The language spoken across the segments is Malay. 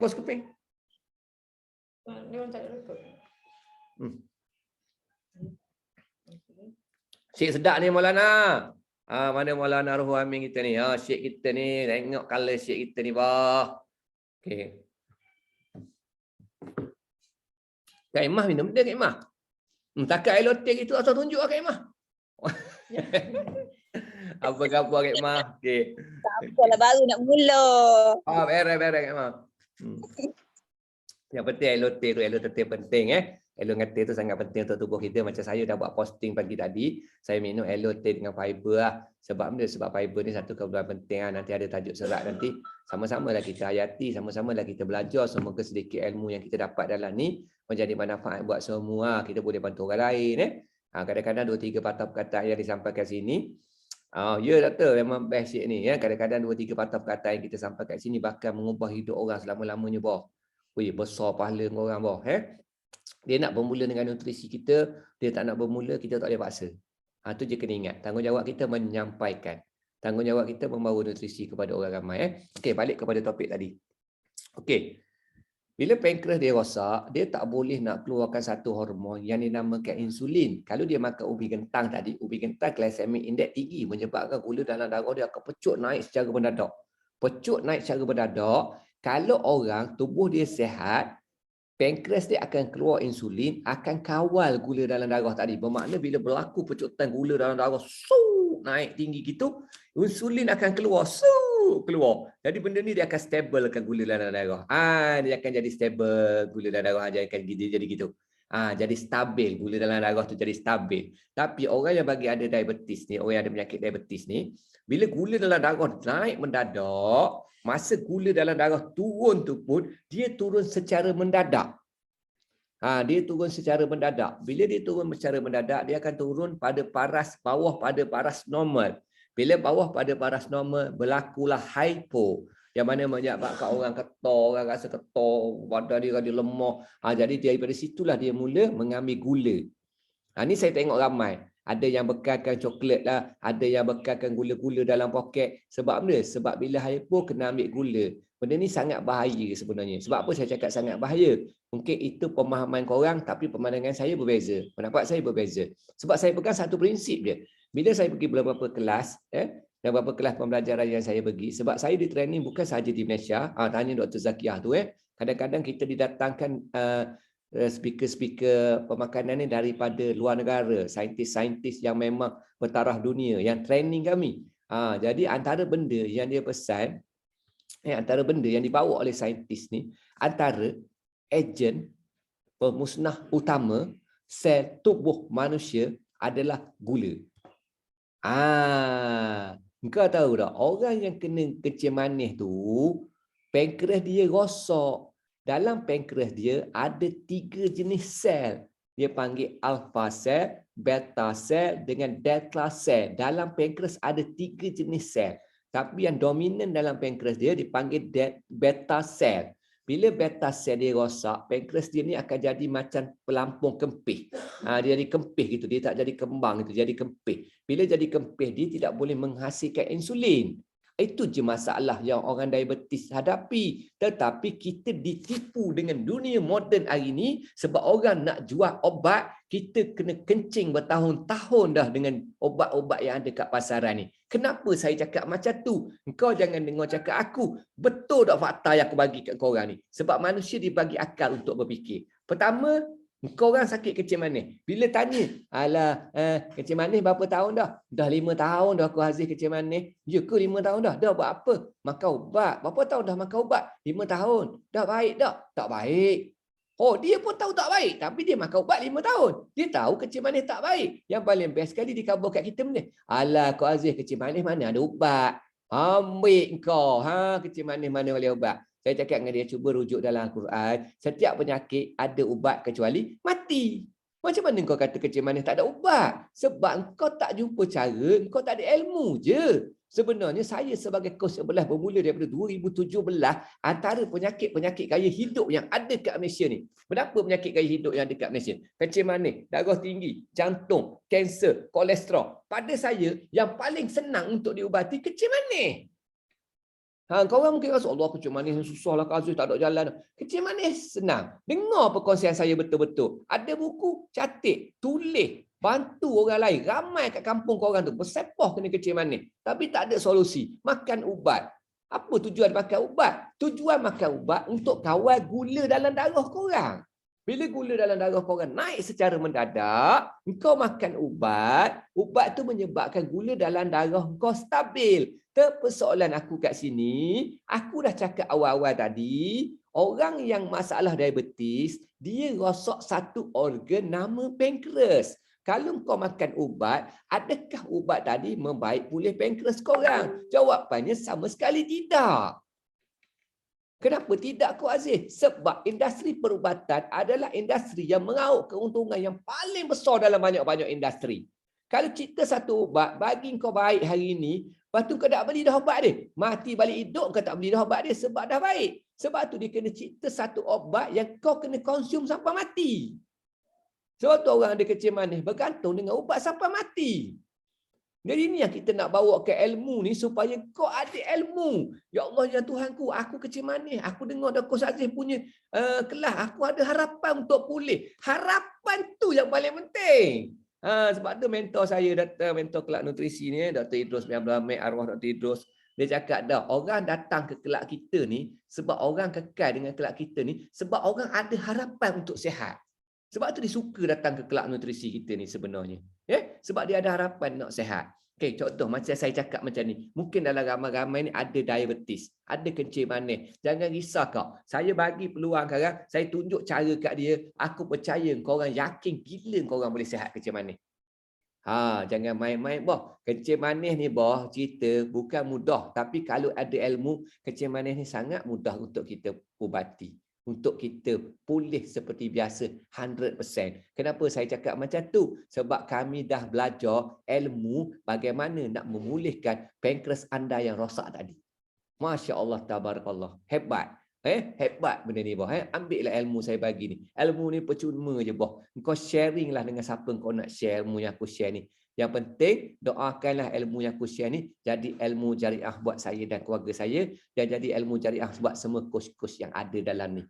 Pos kuping. Dia orang tak ada rekod. Syek sedap ni Maulana. Mana Maulana Ruhul Amin kita ni? Syek kita ni. Tengok color syek kita ni, bah. Okey. Kak Imah minum dia, Kak Imah. Takat air loteng itu asal tunjuk Kak Imah. Apa khabar Kak Imah? Okey. Tak apalah, baru nak mula. Beres Kak Imah. Yang penting air loteng penting Aloe ngata tu sangat penting untuk tubuh kita. Macam saya dah buat posting pagi tadi, saya minum aloe dengan fiber lah. Sebab fiber ni satu keperluan penting lah. Nanti ada tajuk serat nanti. Sama-sama lah kita hayati, sama-sama lah kita belajar. Semoga sedikit ilmu yang kita dapat dalam ni menjadi manfaat buat semua. Kita boleh bantu orang lain. Kadang-kadang 2-3 patah perkataan yang disampaikan sini. Ya doktor, memang best ni. Kadang-kadang 2-3 patah perkataan yang kita sampaikan sini bahkan mengubah hidup orang selama-lamanya. Besar pahala orang. Dia nak bermula dengan nutrisi kita, dia tak nak bermula, kita tak boleh paksa. Itu je kena ingat. Tanggungjawab kita menyampaikan. Tanggungjawab kita membawa nutrisi kepada orang ramai. Okey, balik kepada topik tadi. Okey. Bila pankreas dia rosak, dia tak boleh nak keluarkan satu hormon yang dinamakan insulin. Kalau dia makan ubi kentang tadi, ubi kentang glycemic index tinggi menyebabkan gula dalam darah dia akan pecut naik secara mendadak. Pecut naik secara mendadak, kalau orang tubuh dia sihat, pankreas dia akan keluar insulin, akan kawal gula dalam darah tadi. Bermakna bila berlaku pecutan gula dalam darah, naik tinggi gitu, insulin akan keluar, keluar. Jadi benda ni dia akan stablekan gula dalam darah. Dia akan jadi stable gula dalam darah, jadi gitu. Jadi stabil, gula dalam darah tu jadi stabil. Tapi orang yang bagi ada diabetes ni, orang yang ada penyakit diabetes ni, bila gula dalam darah naik mendadak, masa gula dalam darah turun tu pun, dia turun secara mendadak. Dia turun secara mendadak. Bila dia turun secara mendadak, dia akan turun pada paras, bawah pada paras normal. Bila bawah pada paras normal, berlakulah hypo. Yang mana menyebabkan orang ketor, orang rasa ketor, badan dia lemah. Jadi daripada situlah dia mula mengambil gula. Ni saya tengok ramai. Ada yang bekalkan coklat lah, ada yang bekalkan gula-gula dalam poket. Sebab apa? Sebab bila hypo kena ambil gula. Benda ni sangat bahaya sebenarnya. Sebab apa saya cakap sangat bahaya? Mungkin itu pemahaman korang, tapi pemandangan saya berbeza. Pendapat saya berbeza. Sebab saya pegang satu prinsip je. Bila saya pergi beberapa kelas, dan beberapa kelas pembelajaran yang saya pergi, sebab saya di training bukan sahaja di Malaysia, tanya Dr. Zakiah tu, kadang-kadang kita didatangkan speaker-speaker pemakanan ni daripada luar negara, saintis-saintis yang memang bertaraf dunia yang training kami. Jadi antara benda yang dia pesan, antara benda yang dibawa oleh saintis ni, antara ejen pemusnah utama sel tubuh manusia adalah gula. Engkau tahu tak, orang yang kena kencing manis tu, pankreas dia rosak. Dalam pankreas dia ada 3 jenis sel. Dia panggil alpha sel, beta sel dengan delta sel. Dalam pankreas ada 3 jenis sel. Tapi yang dominan dalam pankreas dia dipanggil beta sel. Bila beta sel dia rosak, pankreas dia ni akan jadi macam pelampung kempis. Dia jadi kempis gitu, dia tak jadi kembang gitu, jadi kempis. Bila jadi kempis, dia tidak boleh menghasilkan insulin. Itu je masalah yang orang diabetes hadapi. Tetapi kita ditipu dengan dunia moden hari ini sebab orang nak jual obat, kita kena kencing bertahun-tahun dah dengan obat-obat yang ada kat pasaran ni. Kenapa saya cakap macam tu? Engkau jangan dengar cakap aku. Betul tak fakta yang aku bagi kat korang ni? Sebab manusia dibagi akal untuk berfikir. Pertama, korang sakit kencing manis. Bila tanya, kencing manis berapa tahun dah? Dah 5 tahun dah aku hasil kencing manis. Ya ke 5 tahun dah? Dah buat apa? Makan ubat. Berapa tahun dah makan ubat? 5 tahun. Dah baik tak? Tak baik. Dia pun tahu tak baik. Tapi dia makan ubat 5 tahun. Dia tahu kencing manis tak baik. Yang paling best sekali dikabur kat kita benda. Kau hasil kencing manis mana ada ubat? Ambil kau. Kencing manis mana boleh ubat? Saya cakap dengan dia, cuba rujuk dalam Al-Quran. Setiap penyakit ada ubat kecuali mati. Macam mana kau kata kencing manis tak ada ubat? Sebab kau tak jumpa cara, kau tak ada ilmu je. Sebenarnya saya sebagai coach 11 bermula daripada 2017, antara penyakit-penyakit gaya hidup yang ada kat Malaysia ni. Berapa penyakit gaya hidup yang ada kat Malaysia? Kencing manis, darah tinggi, jantung, kanser, kolesterol. Pada saya, yang paling senang untuk diubati kencing manis. Korang mungkin rasa, Allah kecil manis susahlah Kak Aziz, tak ada jalan. Kecil manis senang. Dengar perkongsian saya betul-betul. Ada buku, catik, tulis, bantu orang lain. Ramai kat kampung korang tu bersepah kena kecil manis. Tapi tak ada solusi. Makan ubat. Apa tujuan makan ubat? Tujuan makan ubat untuk kawal gula dalam darah korang. Bila gula dalam darah korang naik secara mendadak, engkau makan ubat, ubat tu menyebabkan gula dalam darah engkau stabil. Persoalan aku kat sini, aku dah cakap awal-awal tadi, orang yang masalah diabetes, dia rosak satu organ nama pankreas. Kalau kau makan ubat, adakah ubat tadi membaik pulih pankreas korang? Jawapannya sama sekali tidak. Kenapa tidak Kak Aziz? Sebab industri perubatan adalah industri yang mengauk keuntungan yang paling besar dalam banyak-banyak industri. Kalau cipta satu ubat, bagi kau baik hari ini, lepas tu kau tak beli dah ubat dia. Mati balik hidup kau tak beli dah ubat dia sebab dah baik. Sebab tu dia kena cipta satu ubat yang kau kena konsum sampai mati. Sebab tu orang ada kecil manis bergantung dengan ubat sampai mati. Jadi ini yang kita nak bawa ke ilmu ni supaya kau ada ilmu. Ya Allah, ya Tuhanku, aku kecil manis. Aku dengar Dr. Aziz punya kelas. Aku ada harapan untuk pulih. Harapan tu yang paling penting. Sebab tu mentor saya, mentor kelab nutrisi ni, Dr. Idrus bin Abdul Hamid, arwah Dr. Idrus. Dia cakap dah, orang datang ke kelab kita ni, sebab orang kekal dengan kelab kita ni, sebab orang ada harapan untuk sihat. Sebab tu dia suka datang ke kelab nutrisi kita ni sebenarnya. Sebab dia ada harapan nak sihat. Okay, contoh macam saya cakap macam ni. Mungkin dalam ramai-ramai ni ada diabetes, ada kencing manis. Jangan risau kau. Saya bagi peluang sekarang, saya tunjuk cara kat dia. Aku percaya korang yakin gila korang boleh sihat kencing manis. Jangan main-main boh. Kencing manis ni boh, cerita bukan mudah. Tapi kalau ada ilmu, kencing manis ni sangat mudah untuk kita ubati. Untuk kita pulih seperti biasa 100%. Kenapa saya cakap macam tu? Sebab kami dah belajar ilmu bagaimana nak memulihkan pankreas anda yang rosak tadi. Masya Allah, tabarakallah. Hebat. Hebat benda ni, boh. Ambillah ilmu saya bagi ni. Ilmu ni percuma je, boh. Kau sharing lah dengan siapa kau nak share ilmu yang aku share ni. Yang penting, doakanlah ilmu yang aku share ni jadi ilmu jariah buat saya dan keluarga saya, dan jadi ilmu jariah buat semua kos-kos yang ada dalam ni.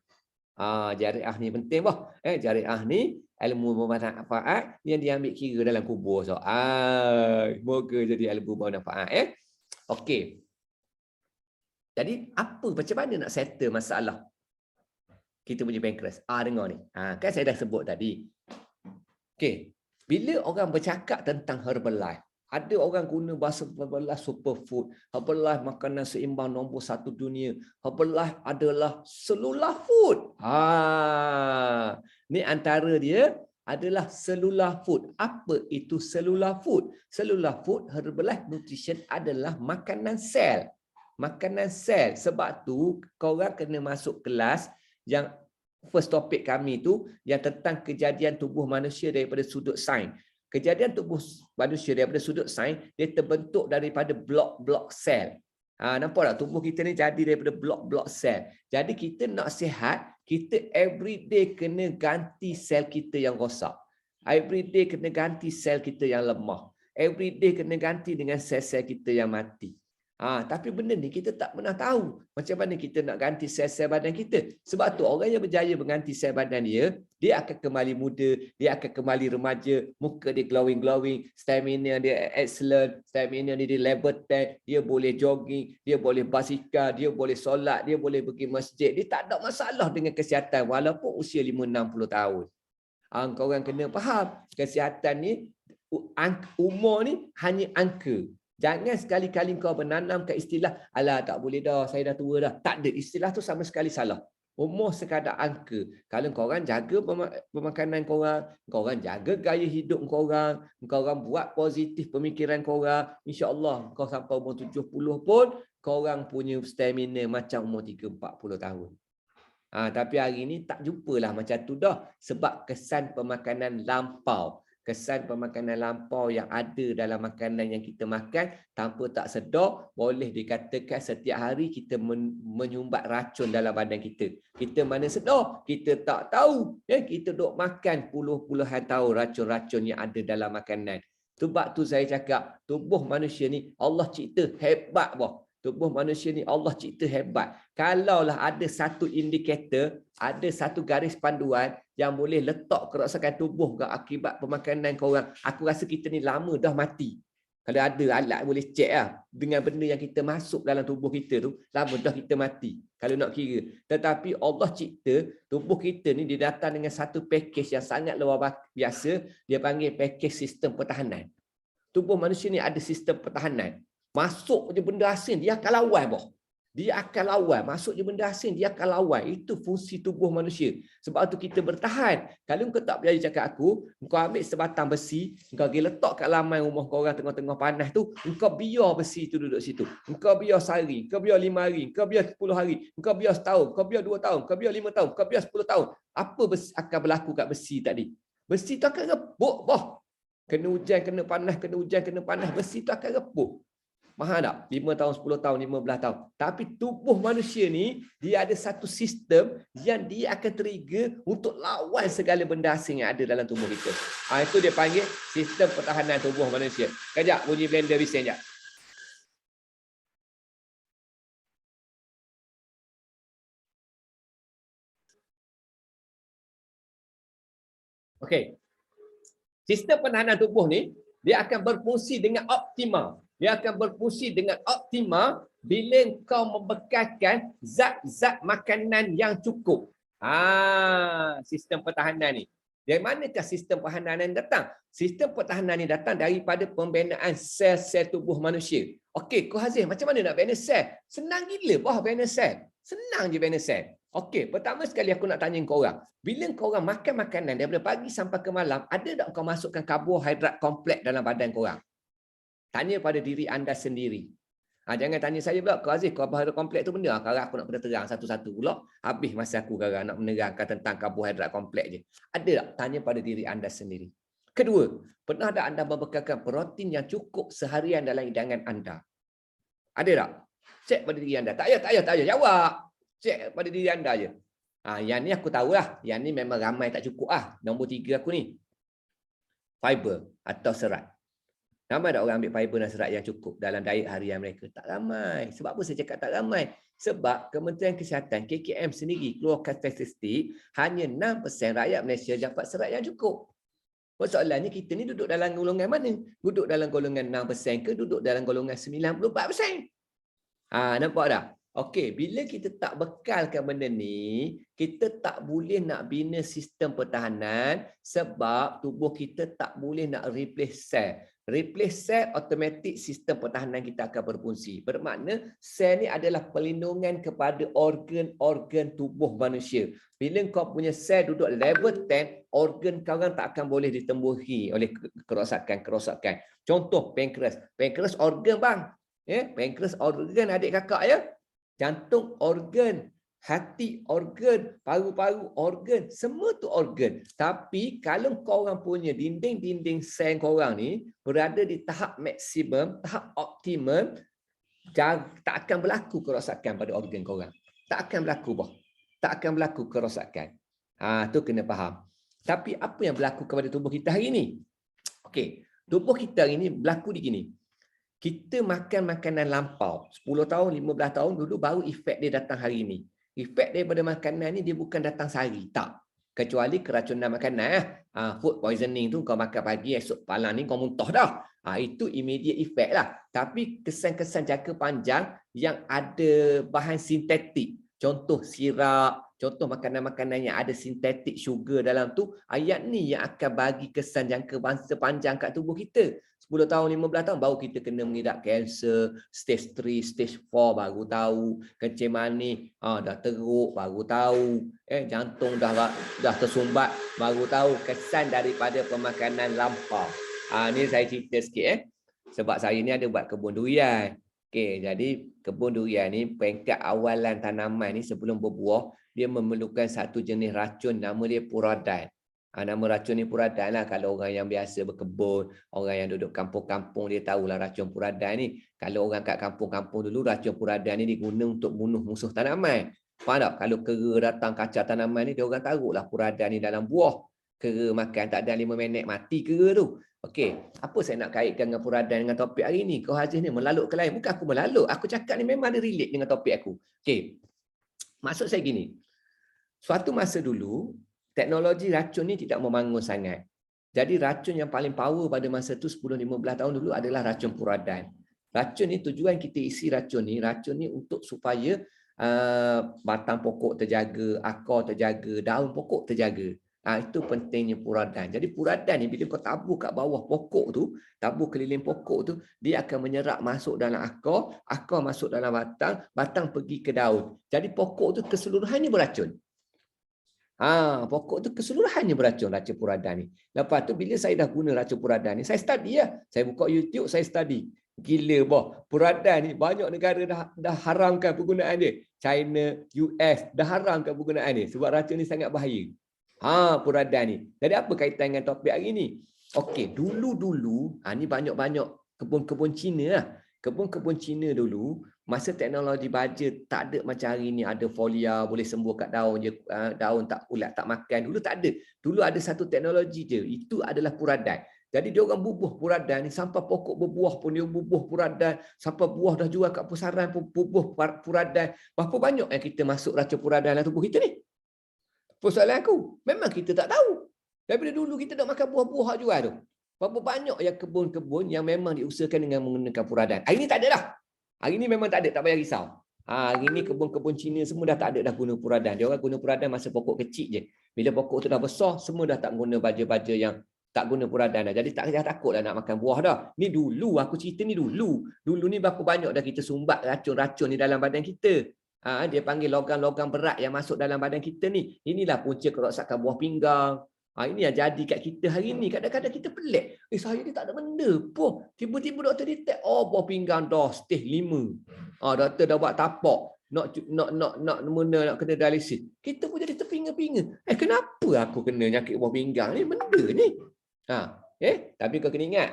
Jariah ni penting, boh. Jariah ni ilmu bermanfaat yang diambil kira dalam kubur. So, semoga jadi ilmu bermanfaat. Okey. Jadi, macam mana nak settle masalah kita punya pankreas? Dengar ni. Kan saya dah sebut tadi. Okey. Bila orang bercakap tentang Herbalife, ada orang guna bahasa Herbalife superfood, Herbalife makanan seimbang nombor 1 dunia, Herbalife adalah cellular food. Ni antara dia adalah cellular food. Apa itu cellular food? Cellular food, Herbalife Nutrition adalah makanan sel. Makanan sel. Sebab tu korang kena masuk kelas yang first topik kami tu yang tentang kejadian tubuh manusia daripada sudut sains. Kejadian tubuh manusia daripada sudut sains, dia terbentuk daripada blok-blok sel. Nampak tak? Tubuh kita ni jadi daripada blok-blok sel. Jadi kita nak sihat, kita everyday kena ganti sel kita yang rosak. Everyday kena ganti sel kita yang lemah. Everyday kena ganti dengan sel-sel kita yang mati. Tapi benda ni kita tak pernah tahu macam mana kita nak ganti sel-sel badan kita. Sebab tu orang yang berjaya mengganti sel badan dia akan kembali muda, dia akan kembali remaja, muka dia glowing, stamina dia excellent, stamina dia level 10, dia boleh jogging, dia boleh basikal, dia boleh solat, dia boleh pergi masjid. Dia tak ada masalah dengan kesihatan walaupun usia 50-60 tahun. Korang kena faham, kesihatan ni, umur ni hanya angka. Jangan sekali-kali kau menanam ke istilah, alah tak boleh dah, saya dah tua dah. Tak ada, istilah tu sama sekali salah. Umur sekadar angka. Kalau korang jaga pemakanan korang jaga gaya hidup korang buat positif pemikiran korang, insya-Allah kau sampai umur 70 pun korang punya stamina macam umur 30-40 tahun. Tapi hari ni tak jumpalah macam tu dah. Sebab kesan pemakanan lampau. Kesan pemakanan lampau yang ada dalam makanan yang kita makan tanpa tak sedar, boleh dikatakan setiap hari kita menyumbat racun dalam badan kita. Kita mana sedar, kita tak tahu. Kita duk makan puluh-puluhan tahun racun-racun yang ada dalam makanan. Sebab tu saya cakap, tubuh manusia ni Allah cipta hebat boh. Tubuh manusia ni Allah cipta hebat. Kalaulah ada satu indikator, ada satu garis panduan yang boleh letak kerosakan tubuh ke akibat pemakanan korang, aku rasa kita ni lama dah mati. Kalau ada alat boleh cek lah. Dengan benda yang kita masuk dalam tubuh kita tu, lama dah kita mati. Kalau nak kira. Tetapi Allah cipta tubuh kita ni dia datang dengan satu package yang sangat luar biasa. Dia panggil package sistem pertahanan. Tubuh manusia ni ada sistem pertahanan. Masuk je benda asing, dia akan lawan boh. Dia akan lawan. Masuk je benda asing, dia akan lawan. Itu fungsi tubuh manusia. Sebab tu kita bertahan. Kalau kau tak berjaya cakap aku, kau ambil sebatang besi, kau pergi letak kat lamai rumah kau orang tengah-tengah panas tu, kau biar besi tu duduk situ. Kau biar sehari, kau biar 5 hari, kau biar 10 hari, kau biar setahun, kau biar 2 tahun, kau biar 5 tahun, kau biar 10 tahun. Apa akan berlaku kat besi tadi? Besi tu akan repuk boh. Kena hujan, kena panas, kena hujan, kena panas, besi tu akan repuk. Faham tak? 5 tahun, 10 tahun, 15 tahun. Tapi tubuh manusia ni, dia ada satu sistem yang dia akan trigger untuk lawan segala benda asing yang ada dalam tubuh kita. Itu dia panggil sistem pertahanan tubuh manusia. Kejap, bunyi blender bising sekejap. Okey. Sistem pertahanan tubuh ni, dia akan berfungsi dengan optimal. Dia akan berfungsi dengan optimal bila kau membekalkan zat-zat makanan yang cukup. Sistem pertahanan ni. Dari manakah sistem pertahanan yang datang? Sistem pertahanan ni datang daripada pembinaan sel-sel tubuh manusia. Okey, Ko Hazim, macam mana nak bina sel? Senang gila bah bina sel. Senang je bina sel. Okey, pertama sekali aku nak tanya kau orang. Bila kau orang makan makanan daripada pagi sampai ke malam, ada tak kau masukkan karbohidrat kompleks dalam badan kau orang? Tanya pada diri anda sendiri. Jangan tanya saya pula, Kak Aziz, karbohidrat kompleks tu benda. Sekarang aku nak kena terang satu-satu pula. Habis masa aku sekarang nak menerangkan tentang karbohidrat kompleks je. Ada tak? Tanya pada diri anda sendiri. Kedua, pernah tak anda membekalkan protein yang cukup seharian dalam hidangan anda? Ada tak? Cek pada diri anda. Tak payah jawab. Cek pada diri anda je. Yang ni aku tahulah. Yang ni memang ramai tak cukup lah. Nombor 3 aku ni. Fiber atau serat. Ramai tak orang ambil fiber dan serat yang cukup dalam diet harian mereka? Tak ramai. Sebab apa saya cakap tak ramai? Sebab Kementerian Kesihatan KKM sendiri keluarkan statistik hanya 6% rakyat Malaysia dapat serat yang cukup. Persoalannya kita ni duduk dalam golongan mana? Duduk dalam golongan 6% ke duduk dalam golongan 94%? Nampak tak? Okey, bila kita tak bekalkan benda ni, kita tak boleh nak bina sistem pertahanan sebab tubuh kita tak boleh nak replace sel. Replace sel, automatik sistem pertahanan kita akan berfungsi. Bermakna sel ni adalah perlindungan kepada organ-organ tubuh manusia. Bila kau punya sel duduk level 10, organ kau kan tak akan boleh ditembuhi oleh kerosakan. Contoh pankreas. Pankreas organ bang. Pankreas organ adik kakak ya. Jantung organ, hati organ, paru-paru organ, semua tu organ. Tapi kalau korang punya dinding-dinding sel korang ni berada di tahap maksimum, tahap optimum, tak akan berlaku kerosakan pada organ korang. Tak akan berlaku bah. Tak akan berlaku kerosakan. Tu kena faham. Tapi apa yang berlaku kepada tubuh kita hari ni? Okey, tubuh kita hari ni berlaku di gini. Kita makan makanan lampau 10 tahun, 15 tahun dulu baru efek dia datang hari ini. Efek daripada makanan ni dia bukan datang sehari, tak. Kecuali keracunan makanan. Food poisoning tu kau makan pagi, esok malam ni kau muntah dah. Itu immediate effect lah. Tapi kesan-kesan jangka panjang yang ada bahan sintetik. Contoh sirap, contoh makanan-makanan yang ada sintetik sugar dalam tu. Ayat ni yang akan bagi kesan jangka panjang kat tubuh kita. 10 tahun, 15 tahun baru kita kena mengidap kanser, stage 3, stage 4 baru tahu, kencing manis dah teruk baru tahu, jantung dah tersumbat baru tahu kesan daripada pemakanan lampau. Ni saya cerita sikit sebab saya ni ada buat kebun durian. Okey, jadi kebun durian ni peringkat awalan tanaman ni sebelum berbuah dia memerlukan satu jenis racun nama dia puradan. Nama racun ni puradan lah. Kalau orang yang biasa berkebun, orang yang duduk kampung-kampung dia tahulah racun puradan ni. Kalau orang kat kampung-kampung dulu racun puradan ni diguna untuk bunuh musuh tanaman. Faham tak? Kalau kera datang kacau tanaman ni dia orang taruhlah puradan ni dalam buah. Kera makan tak ada 5 minit mati kera tu. Okey, apa saya nak kaitkan dengan puradan dengan topik hari ni? Kau Haziq ni melaluk ke lain. Bukan aku melaluk. Aku cakap ni memang ada relate dengan topik aku. Okey. Maksud saya gini. Suatu masa dulu, teknologi racun ni tidak memangun sangat. Jadi racun yang paling power pada masa tu 10-15 tahun dulu adalah racun puradan. Racun ni tujuan kita isi racun ni untuk supaya batang pokok terjaga, akar terjaga, daun pokok terjaga. Itu pentingnya puradan. Jadi puradan ni bila kau tabur kat bawah pokok tu, tabur keliling pokok tu, dia akan menyerap masuk dalam akar, akar masuk dalam batang, batang pergi ke daun. Jadi pokok tu keseluruhannya beracun. Pokok tu keseluruhannya beracun, racun puradan ni. Lepas tu bila saya dah guna racun puradan ni, saya study lah. Saya buka YouTube, saya study. Gila boh, puradan ni banyak negara dah haramkan penggunaan dia. China, US dah haramkan penggunaan dia sebab racun ni sangat bahaya. Puradan ni. Jadi apa kaitan dengan topik hari ni? Okey, dulu-dulu, ni banyak-banyak kebun-kebun Cina lah. Kebun-kebun Cina dulu, masa teknologi baja tak ada macam hari ni, ada folia boleh sembuh kat daun je, daun tak ulat tak makan. Dulu tak ada. Dulu ada satu teknologi je, itu adalah puradan. Jadi dia orang bubuh puradan ni sampai pokok berbuah pun dia bubuh puradan, sampai buah dah jual kat pasaran pun bubuh puradan. Berapa banyak yang kita masuk racun puradan dalam tubuh kita ni? Persoalan aku, memang kita tak tahu. Daripada dulu kita nak makan buah-buah jual tu. Berapa banyak yang kebun-kebun yang memang diusahakan dengan menggunakan puradan. Hari ni tak ada dah. Hari ni memang tak ada, tak payah risau. Hari ni kebun-kebun Cina semua dah tak ada dah guna puradan. Dia orang guna puradan masa pokok kecil je. Bila pokok tu dah besar, semua dah tak guna baja-baja yang tak guna puradan dah. Jadi tak payah takut dah nak makan buah dah. Ni dulu, aku cerita ni dulu. Dulu ni berapa banyak dah kita sumbat racun-racun ni dalam badan kita. Dia panggil logam-logam berat yang masuk dalam badan kita ni. Inilah punca kerosakan buah pinggang. Ini yang jadi kat kita hari ni. Kadang-kadang kita pelik. Saya ni tak ada benda pun. Tiba-tiba doktor detect, buah pinggang dah stage 5. Doktor dah buat tapak. Nak kena dialisis. Kita pun jadi terpinga-pinga. Kenapa aku kena nyakit buah pinggang ni? Benda ni. Tapi kau kena ingat.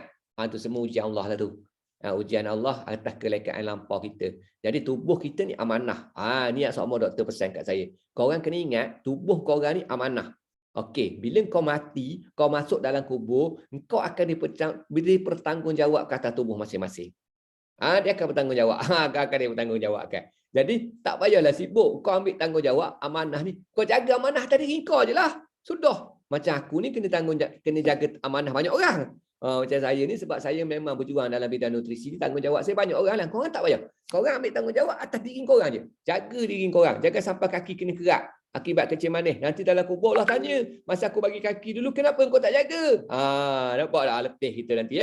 Itu semua ujian Allah lah tu. Ujian Allah atas kelekaan lampau kita. Jadi tubuh kita ni amanah. Ni yang sama doktor pesan kat saya. Korang kena ingat, tubuh korang ni amanah. Okey, bila kau mati, kau masuk dalam kubur, kau akan diberi bertanggungjawab ke atas tubuh masing-masing. Dia akan bertanggungjawab. Akan dia bertanggungjawabkan. Jadi, tak payahlah sibuk. Kau ambil tanggungjawab amanah ni. Kau jaga amanah tadi kau je lah. Sudah. Macam aku ni kena jaga amanah banyak orang. Macam saya ni sebab saya memang berjuang dalam bidang nutrisi, tanggungjawab saya banyak orang lah. Korang tak payah. Korang ambil tanggungjawab atas diri korang je. Jaga diri korang. Jangan sampai kaki kena kerak. Akibat kecil manis. Nanti dalam kubur Allah tanya. Masa aku bagi kaki dulu, kenapa kau tak jaga? Nampak tak letih kita nanti.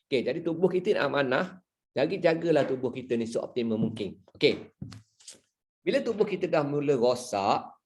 Okey, jadi tubuh kita ni amanah. Jadi jagalah tubuh kita ni seoptimum mungkin. Okey. Bila tubuh kita dah mula rosak,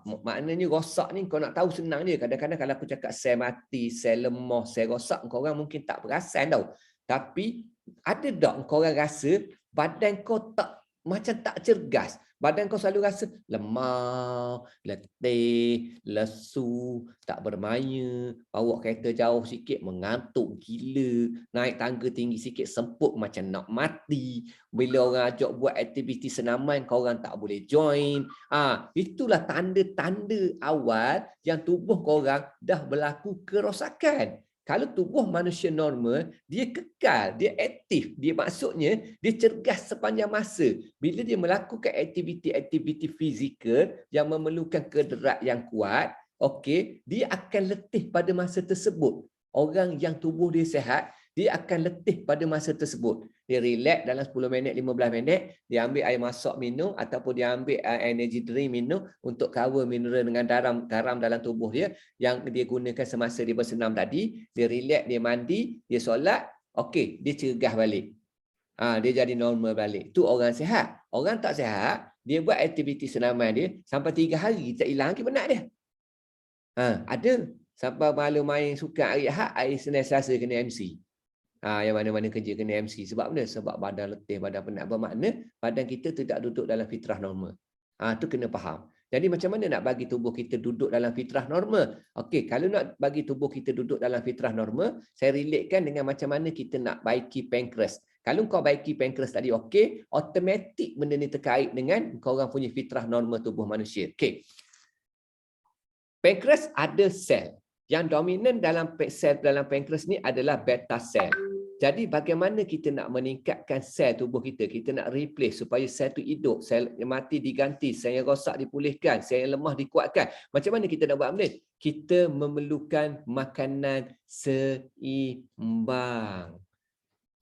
maknanya rosak ni kau nak tahu senang je. Kadang-kadang kalau aku cakap sel mati, sel lemah, sel rosak, kau orang mungkin tak perasan tau. Tapi ada tak kau orang rasa badan kau macam tak cergas? Badan kau selalu rasa lemah, letih, lesu, tak bermaya, bawa kereta jauh sikit mengantuk gila, naik tangga tinggi sikit semput macam nak mati. Bila orang ajak buat aktiviti senaman, kau orang tak boleh join. Itulah tanda-tanda awal yang tubuh kau orang dah berlaku kerosakan. Kalau tubuh manusia normal, dia kekal, dia aktif. Dia maksudnya, dia cergas sepanjang masa. Bila dia melakukan aktiviti-aktiviti fizikal yang memerlukan kederat yang kuat, dia akan letih pada masa tersebut. Orang yang tubuh dia sihat, dia akan letih pada masa tersebut. Dia relax dalam 10 minit, 15 minit, dia ambil air masak minum ataupun dia ambil energy drink minum untuk cover mineral dengan garam dalam tubuh dia yang dia gunakan semasa dia bersenam tadi. Dia relax, dia mandi, dia solat, dia cergah balik. Dia jadi normal balik. Tu orang sihat. Orang tak sihat, dia buat aktiviti senaman dia sampai 3 hari tak hilang lagi penat dia. Ada sampai malam main sukan hari Ahad, hari Senin Selasa kena MC. Yang mana-mana kerja kena MC. Sebab mana? Sebab badan letih, badan penat. Bermakna badan kita tidak duduk dalam fitrah normal. Tu kena faham. Jadi macam mana nak bagi tubuh kita duduk dalam fitrah normal? Kalau nak bagi tubuh kita duduk dalam fitrah normal, saya relatekan dengan macam mana kita nak baiki pankreas. Kalau kau baiki pankreas tadi automatik benda ni terkait dengan kau orang punya fitrah normal tubuh manusia. Pankreas ada sel Yang dominan dalam sel dalam pankreas ni adalah beta sel. Jadi bagaimana kita nak meningkatkan sel tubuh kita? Kita nak replace supaya sel tu hidup, sel yang mati diganti, sel yang rosak dipulihkan, sel yang lemah dikuatkan. Macam mana kita nak buat benda? Kita memerlukan makanan seimbang.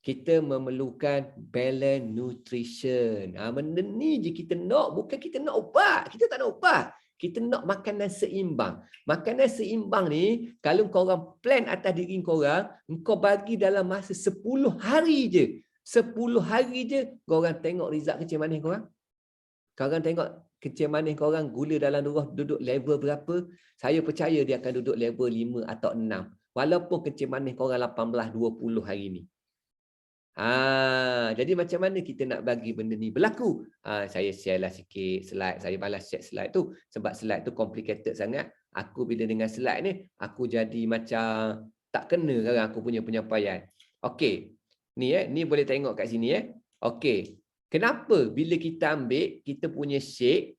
Kita memerlukan balance nutrition. Benda ni je kita nak. Bukan kita nak ubat. Kita tak nak ubat. Kita nak makanan seimbang. Makanan seimbang ni, kalau korang plan atas diri korang, kau bagi dalam masa 10 hari je. 10 hari je, korang tengok result kecil manis korang. Korang tengok kecil manis korang, gula dalam darah duduk level berapa. Saya percaya dia akan duduk level 5 atau 6. Walaupun kecil manis korang 18-20 hari ni. Jadi macam mana kita nak bagi benda ni berlaku? Saya share lah sikit slide. Saya malas share slide tu sebab slide tu complicated sangat. Aku bila dengan slide ni, aku jadi macam tak kena sekarang aku punya penyampaian. Okey. Ni boleh tengok kat sini Okey. Kenapa bila kita ambil kita punya shake,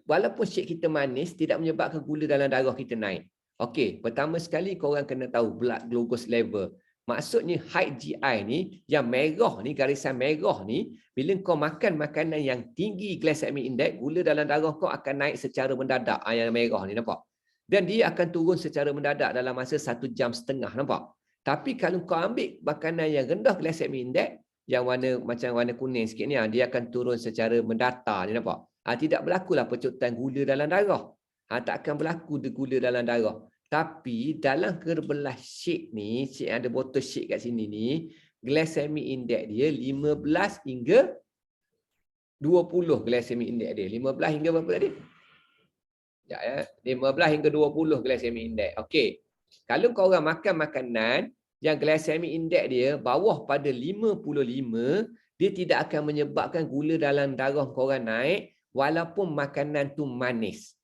walaupun shake kita manis tidak menyebabkan gula dalam darah kita naik. Okey, pertama sekali korang kena tahu blood glucose level. Maksudnya high GI ni, yang merah ni, garisan merah ni, bila kau makan makanan yang tinggi glycemic index, gula dalam darah kau akan naik secara mendadak. Yang merah ni, nampak? Dan dia akan turun secara mendadak dalam masa 1 jam setengah, nampak? Tapi kalau kau ambil makanan yang rendah glycemic index, yang warna macam warna kuning sikit ni, dia akan turun secara mendatar, ni nampak? Tidak berlakulah pecutan gula dalam darah. Tak akan berlaku gula dalam darah. Tapi dalam kerbelah shake ni, shake yang ada botol shake kat sini ni, glycemic index dia 15 hingga 20 glycemic index dia. 15 hingga berapa tadi? 15 hingga 20 glycemic index. Okey. Kalau kau orang makan makanan yang glycemic index dia bawah pada 55, dia tidak akan menyebabkan gula dalam darah kau orang naik walaupun makanan tu manis.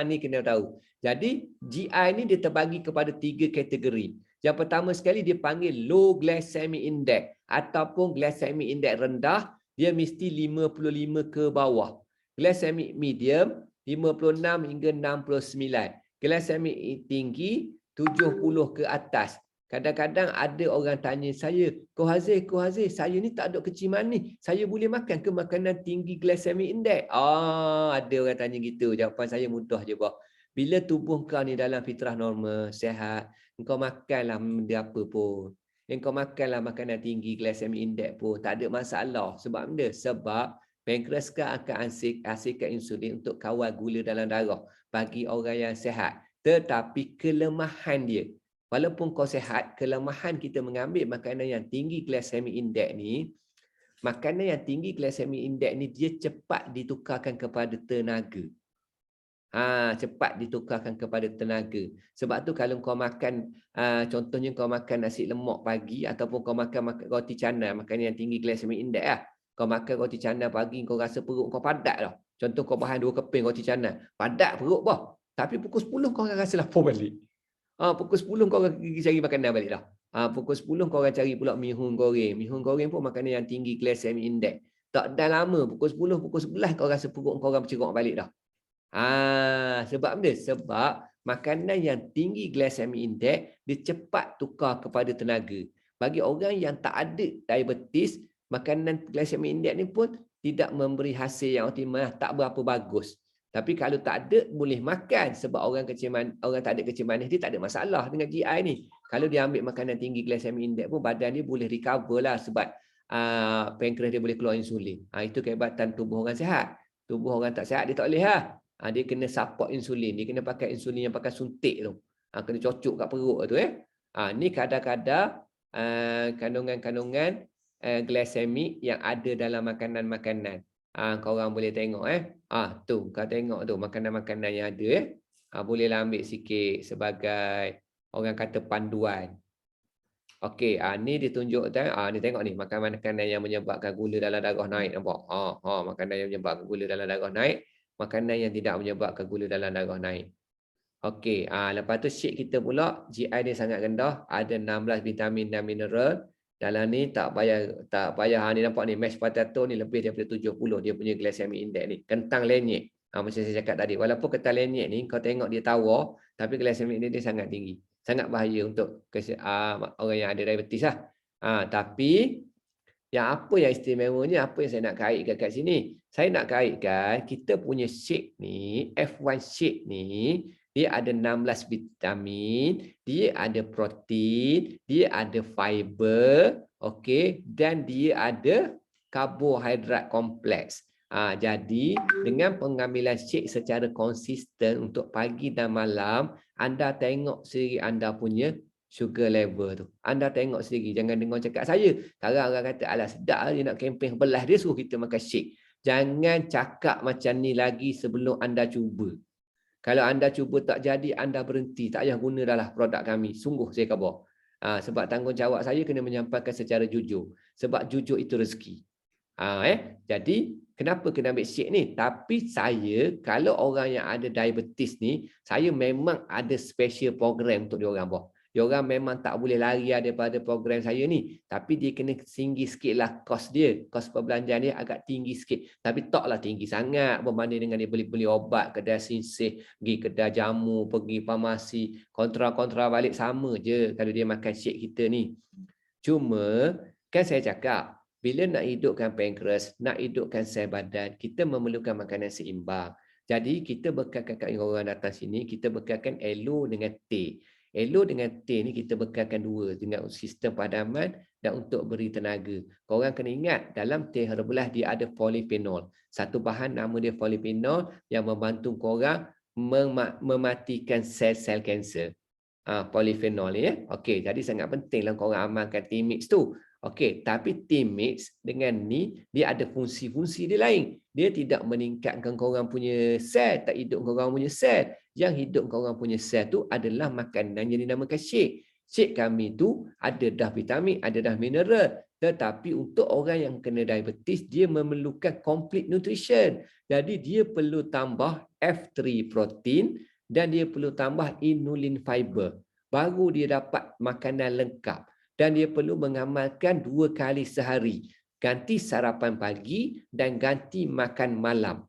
Ni kena tahu. Jadi GI ni dia terbagi kepada 3 kategori. Yang pertama sekali dia panggil low glycemic index ataupun glycemic index rendah, dia mesti 55 ke bawah. Glycemic medium 56 hingga 69. Glycemic tinggi 70 ke atas. Kadang-kadang ada orang tanya saya, Ko Hazir, saya ni tak ada kecil manis. Saya boleh makan ke makanan tinggi glycemic index? Ada orang tanya gitu. Jawapan saya mudah je, bah. Bila tubuh kau ni dalam fitrah normal, sihat, kau makanlah benda apa pun. Kau makanlah makanan tinggi glycemic index pun, tak ada masalah. Sebab benda? Sebab pankreas kau akan hasilkan insulin untuk kawal gula dalam darah bagi orang yang sihat. Tetapi kelemahan dia, walaupun kau sihat, kelemahan kita mengambil makanan yang tinggi glycemic index ni, makanan yang tinggi glycemic index ni dia cepat ditukarkan kepada tenaga. Cepat ditukarkan kepada tenaga. Sebab tu kalau kau makan, contohnya kau makan nasi lemak pagi ataupun kau makan roti canai, makanan yang tinggi glycemic index lah. Kau makan roti canai pagi, kau rasa perut kau padat lah. Contoh kau bahan 2 keping roti canai, padat perut bah. Tapi pukul 10 kau akan rasa lapar balik. Pukul 10 kau akan pergi cari makanan balik dah. Pukul 10 kau akan cari pula mihun goreng. Mihun goreng pun makanan yang tinggi glycemic index. Tak dah lama, pukul 10, pukul 11 kau rasa perut kau akan bercerok balik dah. Sebab apa? Sebab makanan yang tinggi glycemic index dia cepat tukar kepada tenaga. Bagi orang yang tak ada diabetes, makanan glycemic index ni pun tidak memberi hasil yang optimal, tak berapa bagus. Tapi kalau tak ada, boleh makan. Sebab orang tak ada kecil manis, dia tak ada masalah dengan GI ni. Kalau dia ambil makanan tinggi glycemic index pun, badan dia boleh recover lah. Sebab pankreas dia boleh keluar insulin. Itu kehebatan tubuh orang sihat. Tubuh orang tak sihat, dia tak boleh lah. Dia kena support insulin. Dia kena pakai insulin yang pakai suntik tu. Kena cocok kat perut tu. Ni kadang-kadang kandungan-kandungan glycemic yang ada dalam makanan-makanan. Korang boleh tengok tu kau tengok tu makanan-makanan yang ada bolehlah ambil sikit sebagai orang kata panduan. Okey, ni ditunjuk ni tengok ni makanan-makanan yang menyebabkan gula dalam darah naik, nampak? Makanan yang menyebabkan gula dalam darah naik, makanan yang tidak menyebabkan gula dalam darah naik. Okey, lepas tu shake kita pula GI dia sangat rendah, ada 16 vitamin dan mineral. Dalam ni tak payah ni nampak ni mashed potato ni lebih daripada 70 dia punya glycemic index ni. Kentang lenyek Macam saya cakap tadi, walaupun ketan lenyek ni kau tengok dia tawar, tapi glycemic dia sangat tinggi. Sangat bahaya untuk orang yang ada diabetes lah. Tapi yang apa yang istimewanya, apa yang saya nak kaitkan kat sini? Saya nak kaitkan kita punya shake ni, F1 shake ni, dia ada 16 vitamin, dia ada protein, dia ada fiber, okey, dan dia ada karbohidrat kompleks. Jadi dengan pengambilan shake secara konsisten untuk pagi dan malam, anda tengok sendiri anda punya sugar level tu. Anda tengok sendiri, jangan dengar cakap saya. Sekarang orang kata, alah sedap dia nak kempen belah, dia suruh kita makan shake. Jangan cakap macam ni lagi sebelum anda cuba. Kalau anda cuba tak jadi, anda berhenti. Tak payah guna dah lah produk kami. Sungguh saya khabar. Sebab tanggungjawab saya kena menyampaikan secara jujur. Sebab jujur itu rezeki. Jadi, kenapa kena ambil shake ni? Tapi saya, kalau orang yang ada diabetes ni, saya memang ada special program untuk diorang. Diorang memang tak boleh lari daripada program saya ni. Tapi dia kena tinggi sikit lah kos dia. Kos perbelanjaan dia agak tinggi sikit. Tapi taklah tinggi sangat berbanding dengan dia beli obat, kedai sinsih, pergi kedai jamu, pergi farmasi. Kontra balik sama je kalau dia makan shake kita ni. Cuma, kan saya cakap, bila nak hidupkan pankreas, nak hidupkan sel badan, kita memerlukan makanan seimbang. Jadi, kita bekalkan kat orang datang sini, kita bekalkan elo dengan T. Elo dengan T ni kita bekalkan dua dengan sistem padaman dan untuk beri tenaga. Korang kena ingat, dalam T Herbalife dia ada polyphenol. Satu bahan nama dia polyphenol yang membantu korang mematikan sel-sel kanser. Polyphenol ni ya. Okey, jadi sangat pentinglah korang amalkan T-mix tu. Okey, tapi T-mix dengan ni dia ada fungsi-fungsi dia lain. Dia tidak meningkatkan korang punya sel, tak hidupkan korang punya sel. Yang hidupkan korang punya sel tu adalah makanan yang dinamakan shake. Shake kami tu ada dah vitamin, ada dah mineral. Tetapi untuk orang yang kena diabetes, dia memerlukan complete nutrition. Jadi dia perlu tambah F3 protein dan dia perlu tambah inulin fiber. Baru dia dapat makanan lengkap. Dan dia perlu mengamalkan 2 kali sehari. Ganti sarapan pagi dan ganti makan malam.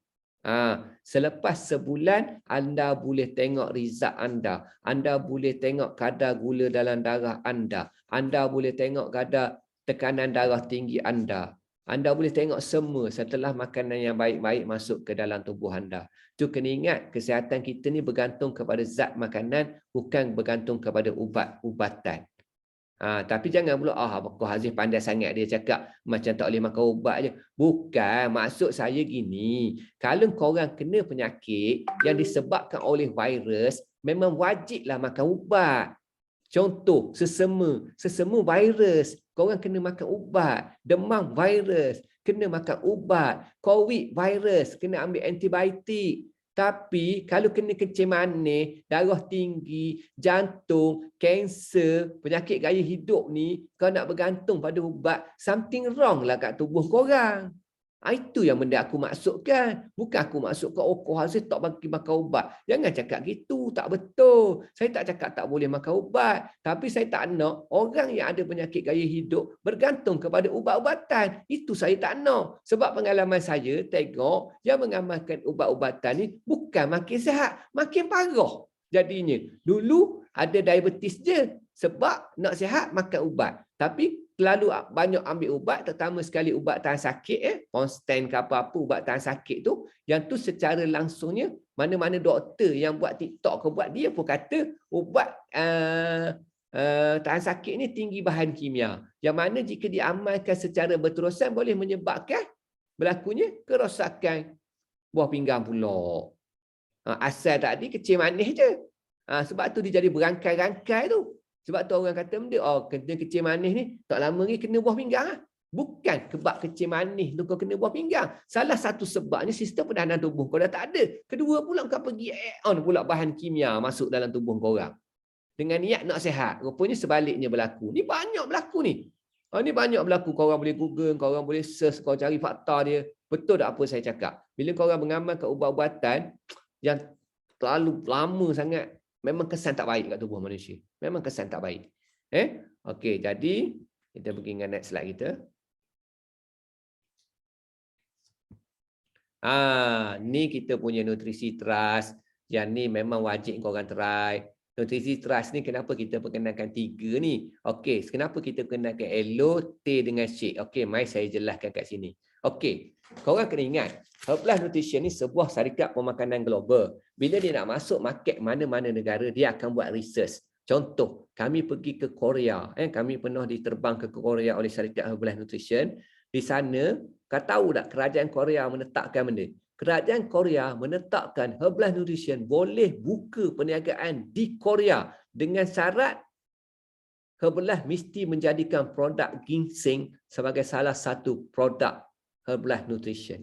Selepas sebulan, anda boleh tengok result anda. Anda boleh tengok kadar gula dalam darah anda. Anda boleh tengok kadar tekanan darah tinggi anda. Anda boleh tengok semua setelah makanan yang baik-baik masuk ke dalam tubuh anda. Tu kena ingat, kesihatan kita ni bergantung kepada zat makanan, bukan bergantung kepada ubat-ubatan. Tapi jangan pula, Abang Aziz pandai sangat dia cakap macam tak boleh makan ubat je. Bukan, maksud saya gini. Kalau korang kena penyakit yang disebabkan oleh virus, memang wajiblah makan ubat. Contoh, sesama virus, korang kena makan ubat. Demam virus, kena makan ubat. COVID virus, kena ambil antibiotik. Tapi kalau kena kencing manis, darah tinggi, jantung, kanser, penyakit gaya hidup ni, kau nak bergantung pada ubat, something wrong lah kat tubuh korang. Itu yang benda aku maksudkan. Bukan aku maksudkan, kau Aziz tak bagi makan ubat. Jangan cakap gitu, tak betul. Saya tak cakap tak boleh makan ubat. Tapi saya tak nak orang yang ada penyakit gaya hidup bergantung kepada ubat-ubatan. Itu saya tak nak. Sebab pengalaman saya tengok yang mengamalkan ubat-ubatan ni bukan makin sihat, makin parah. Jadinya, dulu ada diabetes je. Sebab nak sihat, makan ubat. Tapi terlalu banyak ambil ubat, terutama sekali ubat tahan sakit, Constant ke apa-apa ubat tahan sakit tu, yang tu secara langsungnya, mana-mana doktor yang buat TikTok ke buat, dia pun kata ubat tahan sakit ni tinggi bahan kimia. Yang mana jika diamalkan secara berterusan, boleh menyebabkan berlakunya kerosakan buah pinggang pula. Asal tadi kecil manis je. Sebab tu dia jadi berangkai-rangkai tu. Sebab tu orang kata benda, kena kecil manis ni, tak lama ni kena buah pinggang. Bukan kebab kecil manis tu kau kena buah pinggang. Salah satu sebabnya sistem pertahanan tubuh kau dah tak ada. Kedua pula kau pergi on pula bahan kimia masuk dalam tubuh kau orang. Dengan niat nak sihat. Rupanya sebaliknya berlaku. Ni banyak berlaku ni. Ni banyak berlaku. Kau orang boleh Google, kau orang boleh search, kau cari fakta dia. Betul tak apa saya cakap? Bila kau orang mengamalkan ubat-ubatan yang terlalu lama sangat, memang kesan tak baik kat tubuh manusia. Memang kesan tak baik. Okey, jadi kita pergi dengan next slide kita. Ni kita punya nutrisi trust. Yang ni memang wajib korang try. Nutrisi trust ni kenapa kita perkenalkan 3 ni? Okey, kenapa kita perkenalkan Elo, T dengan Shake? Okey, mari saya jelaskan kat sini. Okey, korang kena ingat, Herbalife Nutrition ni sebuah syarikat pemakanan global. Bila dia nak masuk market mana-mana negara, dia akan buat research. Contoh, kami pergi ke Korea. Kami pernah diterbang ke Korea oleh syarikat Herbalife Nutrition. Di sana, kau tahu tak kerajaan Korea menetapkan benda? Kerajaan Korea menetapkan Herbalife Nutrition boleh buka perniagaan di Korea dengan syarat Herbalife mesti menjadikan produk ginseng sebagai salah satu produk Herbalife Nutrition.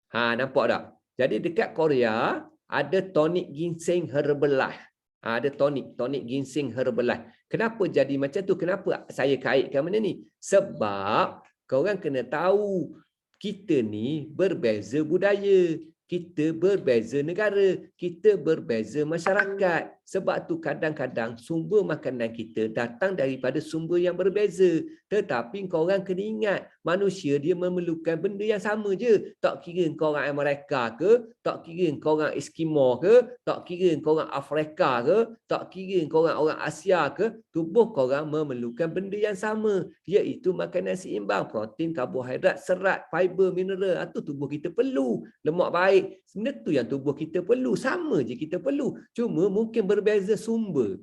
Nampak tak? Jadi dekat Korea ada tonic ginseng Herbalife. Ada tonic ginseng Herbalife. Kenapa jadi macam tu? Kenapa saya kaitkan benda ni? Sebab korang kena tahu kita ni berbeza budaya, kita berbeza negara, kita berbeza masyarakat. Sebab tu kadang-kadang sumber makanan kita datang daripada sumber yang berbeza. Tetapi korang kena ingat, manusia dia memerlukan benda yang sama je. Tak kira korang Amerika ke, tak kira korang Eskimo ke, tak kira korang Afrika ke, tak kira korang orang Asia ke, tubuh korang memerlukan benda yang sama, iaitu makanan seimbang, protein, karbohidrat, serat, fiber, mineral. Itu tubuh kita perlu. Lemak baik, benda tu yang tubuh kita perlu. Sama je kita perlu. Cuma mungkin berbeza sumber.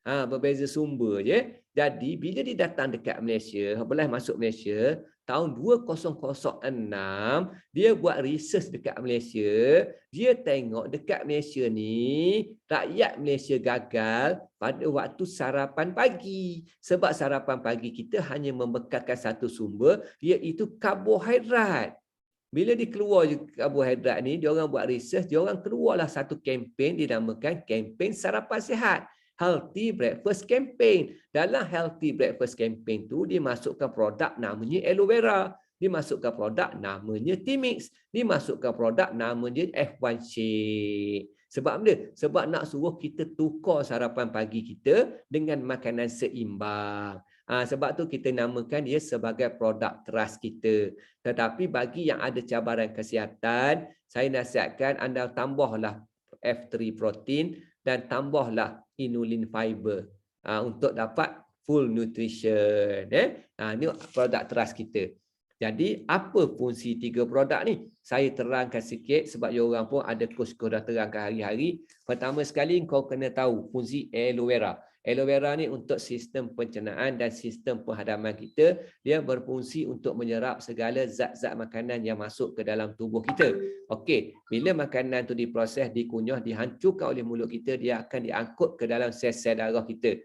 Berbeza sumber je. Jadi bila dia datang dekat Malaysia, Herbalife masuk Malaysia, tahun 2006, dia buat research dekat Malaysia. Dia tengok dekat Malaysia ni, rakyat Malaysia gagal pada waktu sarapan pagi. Sebab sarapan pagi kita hanya membekalkan satu sumber, iaitu karbohidrat. Bila dikeluar karbohidrat ni, dia orang buat research, dia orang keluarlah satu kempen dinamakan kempen sarapan sihat. Healthy Breakfast Campaign. Dalam Healthy Breakfast Campaign tu, dia masukkan produk namanya aloe vera. Dia masukkan produk namanya T-Mix. Dia masukkan produk namanya F1 Shake. Sebab apa? Sebab nak suruh kita tukar sarapan pagi kita dengan makanan seimbang. Sebab tu kita namakan dia sebagai produk trust kita. Tetapi bagi yang ada cabaran kesihatan, saya nasihatkan anda tambahlah F3 protein dan tambahlah inulin fiber untuk dapat full nutrition. Ini produk trust kita. Jadi apa fungsi 3 produk ni? Saya terangkan sikit sebab you orang pun ada kos-kos dah terangkan hari-hari. Pertama sekali kau kena tahu fungsi aloe vera. Aloe vera ni untuk sistem pencernaan dan sistem penghadaman kita. Dia berfungsi untuk menyerap segala zat-zat makanan yang masuk ke dalam tubuh kita. Okey, bila makanan tu diproses, dikunyah, dihancurkan oleh mulut kita, dia akan diangkut ke dalam sel-sel darah kita.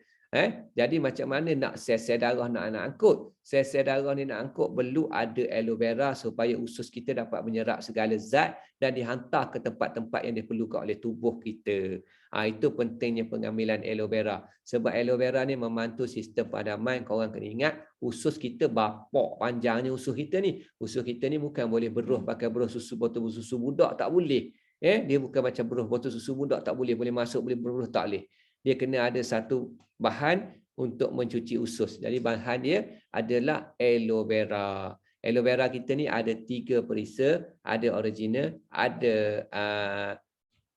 Jadi macam mana nak sel-sel darah nak angkut? Sel-sel darah ni nak angkut perlu ada aloe vera supaya usus kita dapat menyerap segala zat dan dihantar ke tempat-tempat yang diperlukan oleh tubuh kita. Itu pentingnya pengambilan aloe vera. Sebab aloe vera ni membantu sistem penghadaman. Korang kena ingat, usus kita bapak panjangnya usus kita ni. Usus kita ni bukan boleh beruh pakai beruh susu botol susu budak, tak boleh. Dia bukan macam beruh botol susu budak, tak boleh masuk, boleh beruh, tak boleh. Dia kena ada satu bahan untuk mencuci usus. Jadi bahan dia adalah aloe vera. Aloe vera kita ni ada 3 perisa, ada original, ada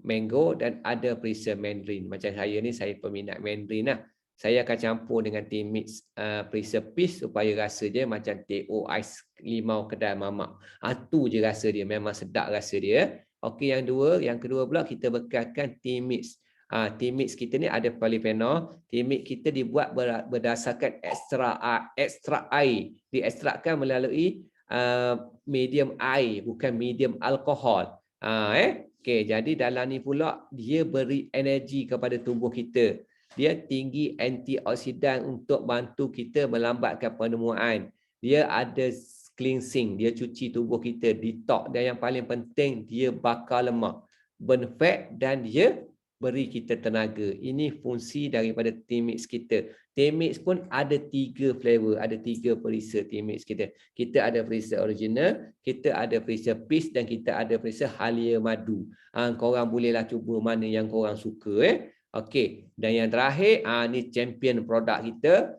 mango dan ada perisa mandarin. Macam saya ni, saya peminat mandarin lah. Saya akan campur dengan T-Mix perisa peach supaya rasa dia macam TO ais limau kedai mamak. Itu je rasa dia, memang sedap rasa dia. Okey, yang kedua pula kita bekalkan T-Mix. T-Mix kita ni ada polyphenol. T-Mix kita dibuat berdasarkan ekstrak air. Diekstrakkan melalui medium air, bukan medium alkohol. Okey, jadi dalam ni pula dia beri energi kepada tubuh kita. Dia tinggi antioksidan untuk bantu kita melambatkan penuaan. Dia ada cleansing, dia cuci tubuh kita, detox, dan yang paling penting dia bakar lemak, burn fat, dan dia beri kita tenaga. Ini fungsi daripada T-Mix kita. T-Mix pun ada 3 flavor, ada 3 perisa T-Mix kita. Kita ada perisa original, kita ada perisa peach dan kita ada perisa halia madu. Korang bolehlah cuba mana yang korang suka. Okey, dan yang terakhir, ni champion produk kita.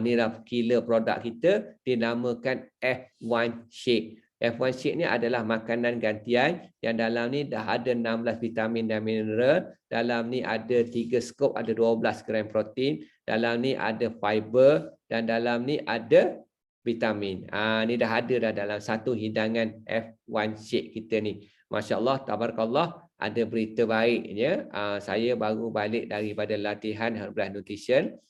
Ni lah killer produk kita, dinamakan F1 Shake. F1 Shake ni adalah makanan gantian yang dalam ni dah ada 16 vitamin dan mineral. Dalam ni ada 3 scoop, ada 12 gram protein. Dalam ni ada fiber dan dalam ni ada vitamin. Ni dah ada dah dalam satu hidangan F1 Shake kita ni. Masya Allah, tabarakallah, ada berita baiknya. Saya baru balik daripada latihan Herbalife Nutrition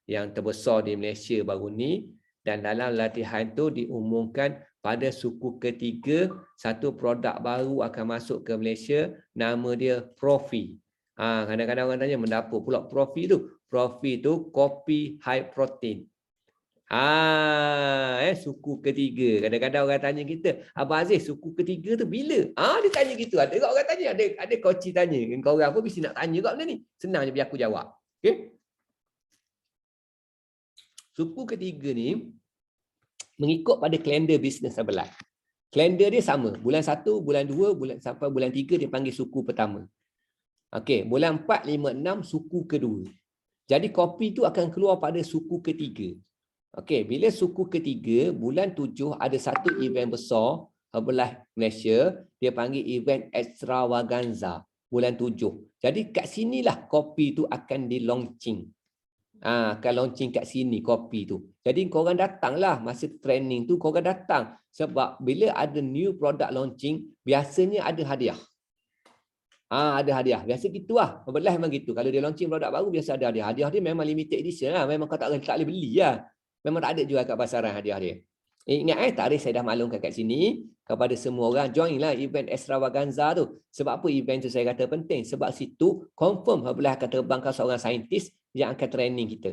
yang terbesar di Malaysia baru ni. Dan dalam latihan tu diumumkan pada suku ketiga, satu produk baru akan masuk ke Malaysia, nama dia Profi. Kadang-kadang orang tanya, mendapur pula Profi tu. Profi tu kopi high protein. Suku ketiga. Kadang-kadang orang tanya kita, Abang Aziz, suku ketiga tu bila? Dia tanya gitu. Ada orang tanya, ada coach tanya. Kau orang pun mesti nak tanya kat benda ni. Senang je biar aku jawab. Okey. Suku ketiga ni mengikut pada kalender bisnes Herbalife. Kalender dia sama. Bulan 1, bulan 2, sampai bulan 3 dia panggil suku pertama. Okey, bulan 4, 5, 6 suku kedua. Jadi kopi tu akan keluar pada suku ketiga. Okey, bila suku ketiga, bulan 7 ada satu event besar Herbalife Malaysia, dia panggil event Extravaganza bulan 7. Jadi kat sinilah kopi tu akan di launching. Akan launching kat sini kopi tu. Jadi korang datanglah masa training tu, korang datang. Sebab bila ada new product launching, biasanya ada hadiah. Ada hadiah. Biasa gitu lah. Herbalife memang gitu. Kalau dia launching produk baru, biasa ada hadiah. Hadiah dia memang limited edition lah. Memang kau tak boleh beli lah. Memang tak ada jual kat pasaran hadiah dia. Ingat tarikh saya dah maklumkan kat sini. Kepada semua orang, join lah event Extravaganza tu. Sebab apa event tu saya kata penting? Sebab situ confirm Herbalife akan terbangkan seorang saintis yang akan training kita.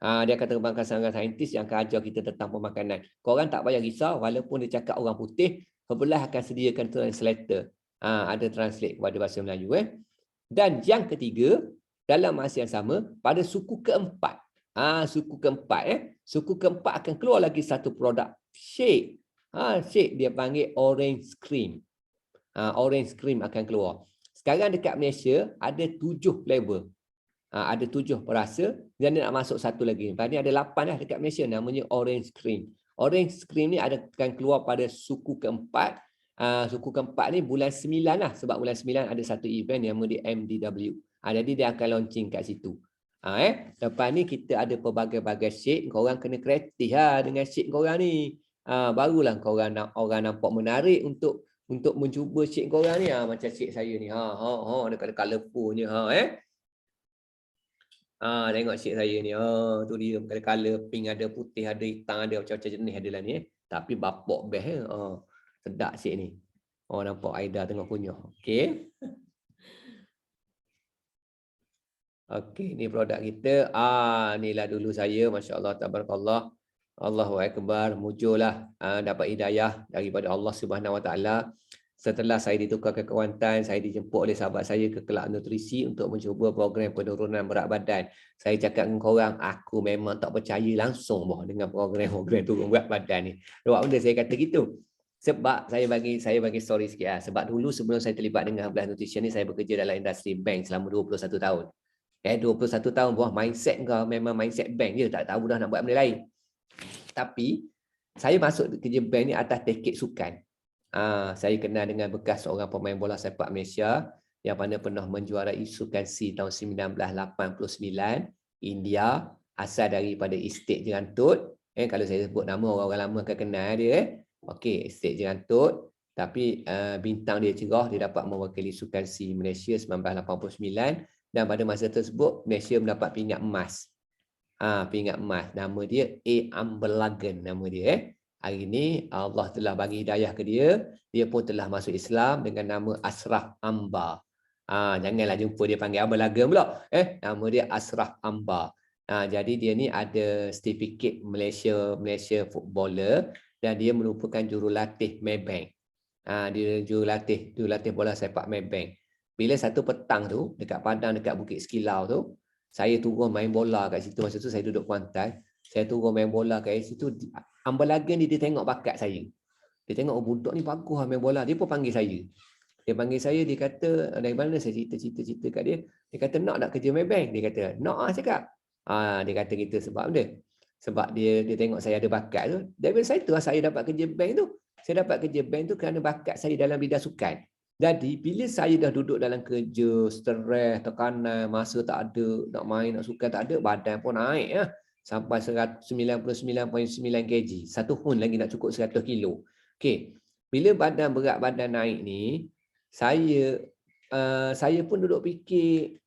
Dia akan terbangkan seorang saintis yang akan ajar kita tentang pemakanan. Korang tak payah risau, walaupun dia cakap orang putih, Herbalife akan sediakan translator. Ada translate kepada bahasa Melayu. Dan yang ketiga, dalam masa yang sama, pada suku keempat. Suku keempat akan keluar lagi satu produk shake. Shake dia panggil orange cream. Orange cream akan keluar. Sekarang dekat Malaysia ada 7 flavor. Ada 7 perasa dan dia nak masuk satu lagi. Lepas ni ada 8 dah dekat Malaysia namanya orange cream. Orange cream ni akan keluar pada suku keempat. Suku keempat ni bulan 9 lah. Sebab bulan 9 ada satu event yang nama dia MDW. Jadi dia akan launching kat situ. Lepas ni kita ada pelbagai-bagai shake. Korang kena kreatif lah dengan shake korang ni. Barulah korang orang nampak menarik untuk mencuba shake korang ni. Macam shake saya ni. Ada colourfulnya. Tengok shake saya ni. Tu dia color pink, ada putih, ada hitam, ada macam-macam jenis ada lah ni. Tapi bapak best. Sedap shake ni. Nampak Aida tengah kunyah. Okey. Okey, ni produk kita. Inilah dulu saya. Masya Allah, tabarakallah. Allahu Akbar. Mujurlah dapat hidayah daripada Allah Subhanahu Wa Taala. Setelah saya ditukar ke Kelantan, saya dijemput oleh sahabat saya ke Kelab Nutrisi untuk mencuba program penurunan berat badan. Saya cakap dengan korang, aku memang tak percaya langsung dengan program turun berat badan ni. Sebab benda saya kata gitu. Sebab saya bagi story sikit lah. Sebab dulu sebelum saya terlibat dengan Herbalife Nutrition ni, saya bekerja dalam industri bank selama 21 tahun. 21 tahun buah mindset kau memang mindset bank je, tak tahu dah nak buat benda lain. Tapi saya masuk kerja bank ni atas tiket sukan. Saya kenal dengan bekas seorang pemain bola sepak Malaysia yang mana pernah menjuarai Sukan C tahun 1989, India, asal daripada estate Jerantut. Kalau saya sebut nama, orang-orang lama akan kenal dia. Okey, estate Jerantut. Tapi bintang dia cerah, dia dapat mewakili Sukan C Malaysia 1989 dan pada masa tersebut Malaysia mendapat pingat emas. Pingat emas. Nama dia A. Ambelagan nama dia. Hari ini Allah telah bagi hidayah ke dia. Dia pun telah masuk Islam dengan nama Ashraf Amba. Janganlah jumpa dia panggil Ambelagan pula. Nama dia Ashraf Amba. Jadi dia ni ada sertifikat Malaysia footballer dan dia merupakan jurulatih Maybank. Dia jurulatih bola sepak Maybank. Bila satu petang tu dekat Padang, dekat Bukit Sekilau tu, saya turun main bola kat situ. Masa tu saya duduk Kuantan. Saya turun main bola kat situ. Ambelagan dia tengok bakat saya. Dia tengok budak ni bagus main bola. Dia pun panggil saya. Dia panggil saya, dia kata, dari mana saya cerita kat dia. Dia kata, nak kerja Maybank? Dia kata, nak lah cakap. Dia kata gitu sebab dia. Sebab dia tengok saya ada bakat tu. Daripada saya tu saya dapat kerja bank tu. Saya dapat kerja bank tu kerana bakat saya dalam bidang sukan. Jadi bila saya dah duduk dalam kerja, stres, tekanan, masa tak ada, nak main, nak sukan tak ada, badan pun naik ya. Sampai 99.9 kg. Satu hun lagi nak cukup 100 kilo. Okey. Bila berat badan naik ni, saya pun duduk fikir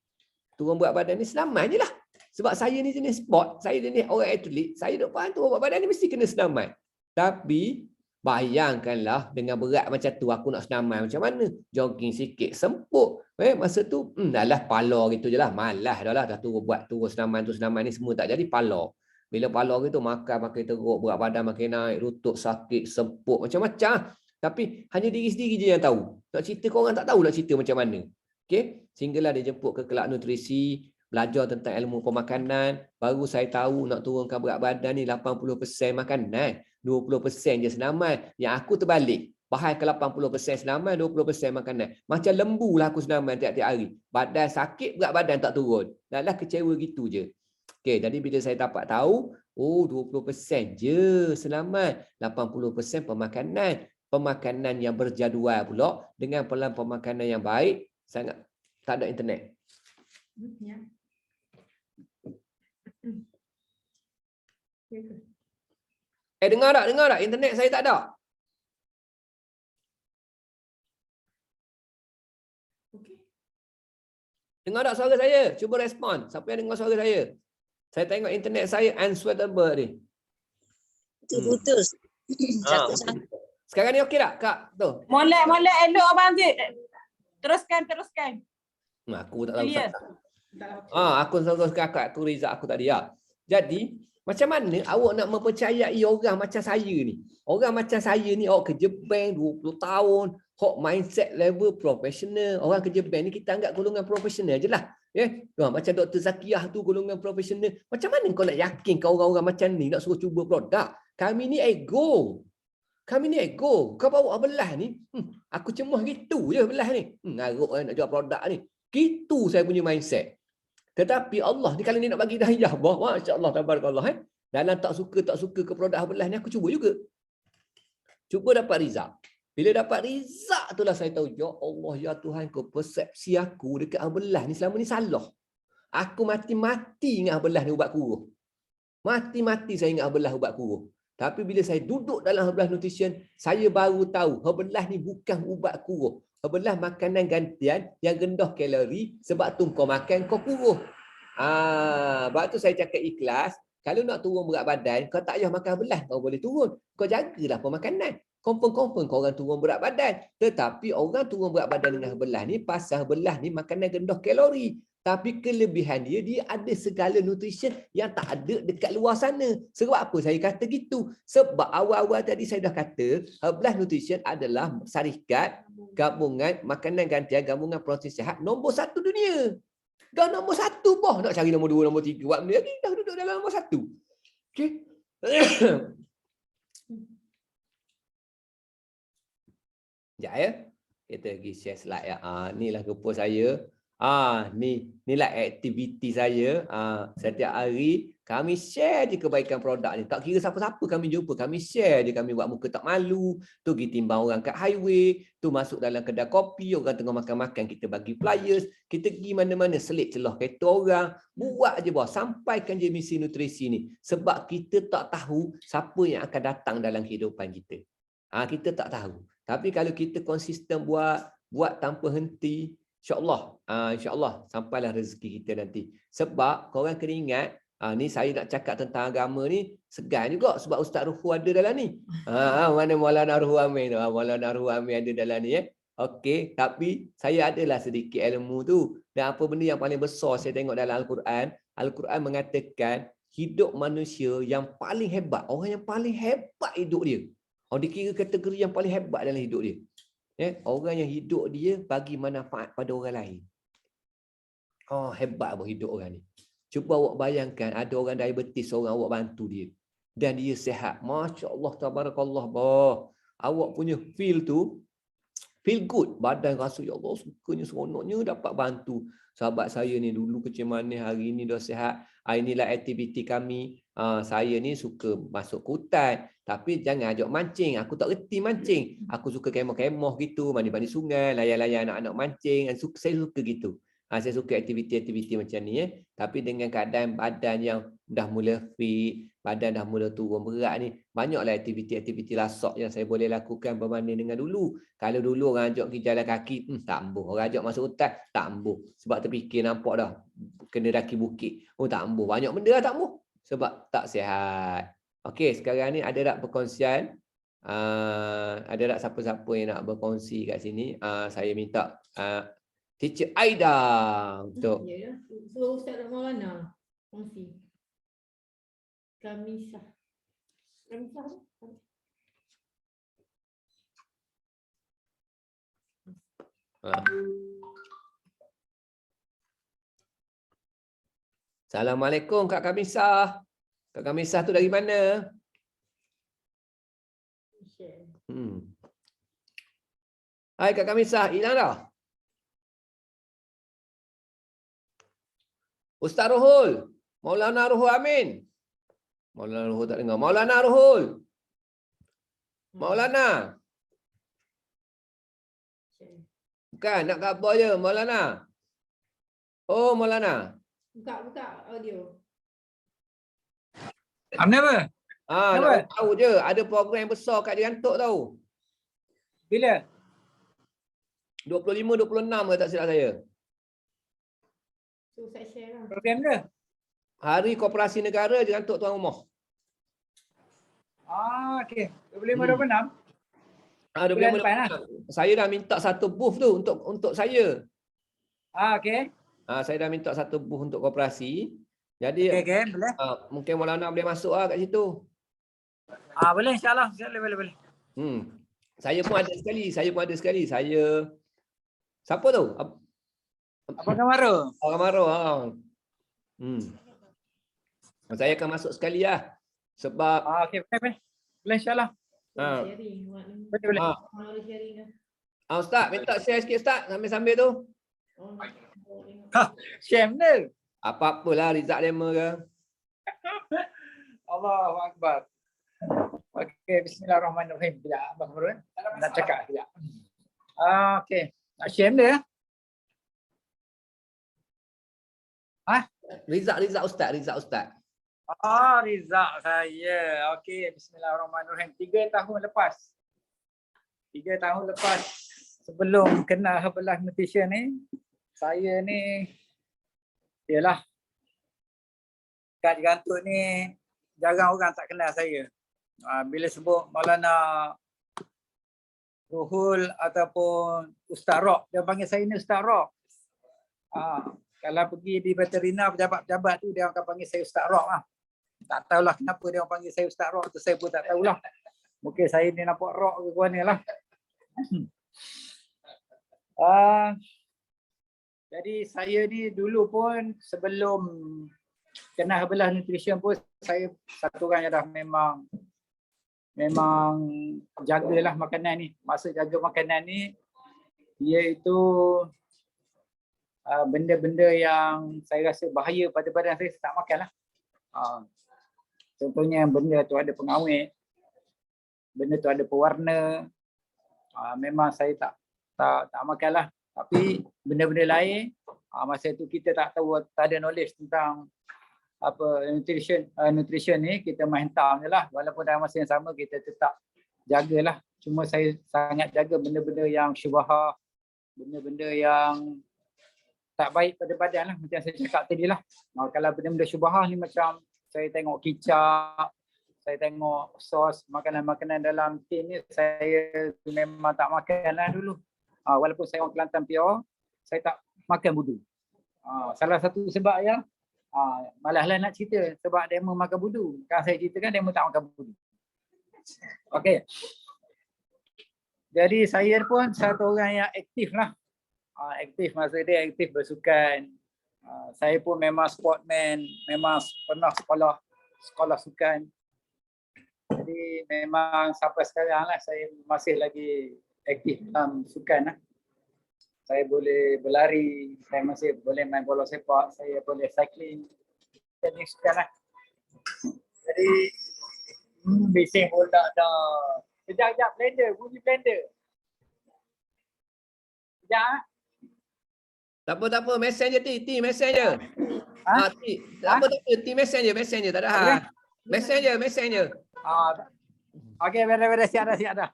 turun berat badan ni senaman je lah. Sebab saya ni jenis sport, saya jenis orang atlet, saya duk faham turun berat badan ni mesti kena senaman. Tapi bayangkanlah dengan berat macam tu aku nak senaman macam mana? Jogging sikit sempuk. Masa tu dah pala gitu je lah. Malas dah lah. Dah turun senaman ni semua tak jadi pala. Bila pala gitu makan makin teruk, berat badan makin naik, lutut sakit, sempuk macam-macam. Tapi hanya diri sendiri je yang tahu. Nak cerita korang tak tahu nak cerita macam mana. Okey, sehinggalah dia jemput ke kelab nutrisi, belajar tentang ilmu pemakanan, baru saya tahu nak turunkan berat badan ni 80% makanan, 20% je senaman. Yang aku terbalik, bahan ke 80% senaman, 20% makanan. Macam lembu lah aku senaman tiap-tiap hari. Badan sakit, berat badan tak turun. Dahlah kecewa gitu je. Okey, jadi bila saya dapat tahu, 20% je senaman, 80% pemakanan. Pemakanan yang berjadual pula dengan pelan pemakanan yang baik, sangat tak ada internet. Ya. Dengar tak? Internet saya tak ada. Okey. Dengar tak suara saya? Cuba respon. Siapa yang dengar suara saya? Saya tengok internet saya unsuitable ni. Putus. Sekarang ni okey tak, Kak? Tu. Molek elok abang Aziz. Teruskan. Aku tak tahu. Clear. Aku selalu kakak aku Rizak aku tadi ya. Jadi, macam mana awak nak mempercayai orang macam saya ni? Orang macam saya ni, awak kerja bank 20 tahun, hok mindset level profesional. Orang kerja bank ni kita anggap golongan profesional je lah. Macam Dr. Zakiyah tu golongan profesional. Macam mana kau nak yakinkan orang-orang macam ni nak suruh cuba produk? Kami ni ego. Kau bawa belah ni, aku cemuh gitu je belah ni. Ngaruk nak jual produk ni. Gitu saya punya mindset. Tetapi Allah ni kalau ni nak bagi hidayah, masya-Allah tabarakallah dalam tak suka ke produk belah ni aku cuba juga. Cuba dapat result. Bila dapat result itulah saya tahu, ya Allah ya Tuhan, kau persepsi aku dekat belah ni selama ni salah. Aku mati-mati ingat belah ni ubat kuruh. Mati-mati saya ingat belah ubat kuruh. Tapi bila saya duduk dalam Herbalah Nutrition, saya baru tahu Herbalah ni bukan ubat kuruh. Herbalah makanan gantian yang rendah kalori, sebab tu kau makan kau kuruh. Sebab tu saya cakap ikhlas, kalau nak turun berat badan, kau tak payah makan Herbalah, kau boleh turun. Kau jagalah pemakanan. Confirm kau orang turun berat badan. Tetapi orang turun berat badan dengan Herbalah ni, pasal Herbalah ni makanan rendah kalori. Tapi kelebihan dia ada segala nutrition yang tak ada dekat luar sana. Sebab apa saya kata gitu? Sebab awal-awal tadi saya dah kata, Herbalah Nutrition adalah syarikat gabungan makanan gantian, gabungan protein sihat nombor 1 dunia. Dah nombor 1 boh. Nak cari nombor 2, nombor 3. Buat benda lagi, dah duduk dalam nombor 1. Okey. Sekejap ya. Kita pergi share slide ya. Inilah rupa saya. Inilah aktiviti saya. Setiap hari kami share je kebaikan produk ni. Tak kira siapa-siapa kami jumpa, kami share je, kami buat muka tak malu. Tu pergi timbang orang kat highway, tu masuk dalam kedai kopi, orang tengah makan-makan, kita bagi flyers, kita pergi mana-mana selit celah kereta orang, buat je bawah, sampaikan je misi nutrisi ni. Sebab kita tak tahu siapa yang akan datang dalam kehidupan kita. Kita tak tahu. Tapi kalau kita konsisten buat tanpa henti, InsyaAllah sampailah rezeki kita nanti. Sebab korang kena ingat, ni saya nak cakap tentang agama ni segan juga sebab Ustaz Ruhu ada dalam ni. Mana Maulana Ruhu Amin tu? Maulana Ruhu Amin ada dalam ni Okey, tapi saya adalah sedikit ilmu tu. Dan apa benda yang paling besar saya tengok dalam Al-Quran, Al-Quran mengatakan hidup manusia yang paling hebat, orang yang paling hebat hidup dia. Dikira kategori yang paling hebat dalam hidup dia. Orang yang hidup dia bagi manfaat pada orang lain. Hebat apa hidup orang ni. Cuba awak bayangkan ada orang diabetes, orang awak bantu dia. Dan dia sihat. Masya Allah, tabarakallah. Awak punya feel feel good. Badan rasa, ya Allah, sukanya, seronoknya dapat bantu. Sahabat saya ni dulu kecil manis, hari ni dah sihat. Inilah aktiviti kami. Saya ni suka masuk hutan. Tapi jangan ajak mancing. Aku tak reti mancing. Aku suka kemah-kemah gitu. Mandi-mandi sungai, layan-layan anak-anak mancing. Saya suka gitu. Saya suka aktiviti-aktiviti macam ni. Tapi dengan keadaan badan yang dah mula fit, badan dah mula turun berat ni, banyaklah aktiviti-aktiviti lasak yang saya boleh lakukan berbanding dengan dulu. Kalau dulu orang ajak pergi jalan kaki, tak ambuh. Orang ajak masuk hutan, tak ambuh. Sebab terfikir nampak dah kena daki bukit. Oh, tak ambuh. Banyak benda tak ambuh. Sebab tak sihat. Okey, sekarang ni ada tak perkongsian? Ada tak siapa-siapa yang nak berkongsi kat sini? Saya minta Teacher Aida untuk Ya, so Ustaz Maulana kongsi. Kamisah. Assalamualaikum Kak Kamisah. Kak Kamisah tu dari mana? Hai Kak Kamisah, hilang dah? Ustaz Rohul, Maulana Rohul Amin. Maulana Rohul tak dengar. Maulana Rohul. Maulana. Bukan, nak khabar je Maulana. Oh, Maulana. Buka audio. Apa? Nak tahu je, ada program besar kat Diantuk tahu. Bila? 25, 26 tak silap saya. So Ustaz share lah. Program ke? Hari Koperasi Negara Diantuk Tuan Rumah. Okey. 25, 26. Bulan depan lah. Saya dah minta satu booth tu untuk saya. Okey. Saya dah minta satu booth untuk koperasi. Jadi Okey, boleh. mungkin Maulana boleh masuk kat situ. Boleh insya-Allah. Boleh. Saya pun ada sekali. Saya siapa tu? Apa Kamaro? Kamaro. Saya akan masuk sekali lah. Sebab Okey, boleh. Boleh insya-Allah. Sharing. Boleh. Boleh sharing lah. Ustaz, minta share sikit Ustaz sambil-sambil tu. Share benda. Apa-apalah Rizak Lema ke. Allahu Akbar. Okey, bismillahirrahmanirrahim. Sekejap, Abang Marun. Nak cakap sekejap. Okey. Nak share benda? Rizak Ustaz. Rizak saya. Okey, bismillahirrahmanirrahim. 3 tahun lepas sebelum kenal Herbalife Nutrition ni, saya ni yalah kat Diantuk ni jarang orang tak kenal saya. Bila sebut Maulana Rohul ataupun Ustaz Rock, dia panggil saya ni Ustaz Rock. Kalau pergi di veterina pejabat-pejabat tu dia akan panggil saya Ustaz Rock lah. Tak tahulah kenapa dia orang panggil saya Ustaz Rock tu, saya pun tak tahulah. Mungkin saya ni nampak rock ke mana lah. Jadi saya ni dulu pun sebelum kenal Herbalife Nutrition pun saya satu orang yang dah memang jagalah makanan ni. Masa jaga makanan ni iaitu benda-benda yang saya rasa bahaya pada badan saya tak makan lah. Contohnya benda tu ada pengawet, benda tu ada pewarna, memang saya tak makan lah. Tapi benda-benda lain, masa tu kita tak tahu, tak ada knowledge tentang nutrition ni, kita main hentam je lah. Walaupun dalam masa yang sama kita tetap jagalah. Cuma saya sangat jaga benda-benda yang syubhah, benda-benda yang tak baik pada badan lah, macam saya cakap tadi lah. Kalau benda-benda syubhah ni macam saya tengok kicap, saya tengok sos, makanan-makanan dalam tin ni, saya memang tak makan lah dulu. Walaupun saya orang Kelantan pure, saya tak makan budu. Salah satu sebab ya, malaslah nak cerita sebab demo makan budu. Kalau saya ceritakan demo tak makan budu. Okey. Jadi saya pun satu orang yang aktif lah. Aktif, masa dia aktif bersukan. Saya pun memang sportman, memang pernah sekolah sukan. Jadi memang sampai sekarang lah saya masih lagi aktif dalam sukan lah. Saya boleh berlari, saya masih boleh main bola sepak, saya boleh cycling. Jadi sukan lah. Jadi bising bola dah. Kejap, blender, bunyi blender. Kejap. Tak apa, messenger T messenger. Ha? T. Tak apa, T messenger, tak ada hal. Messenger. Okey, beres siap dah.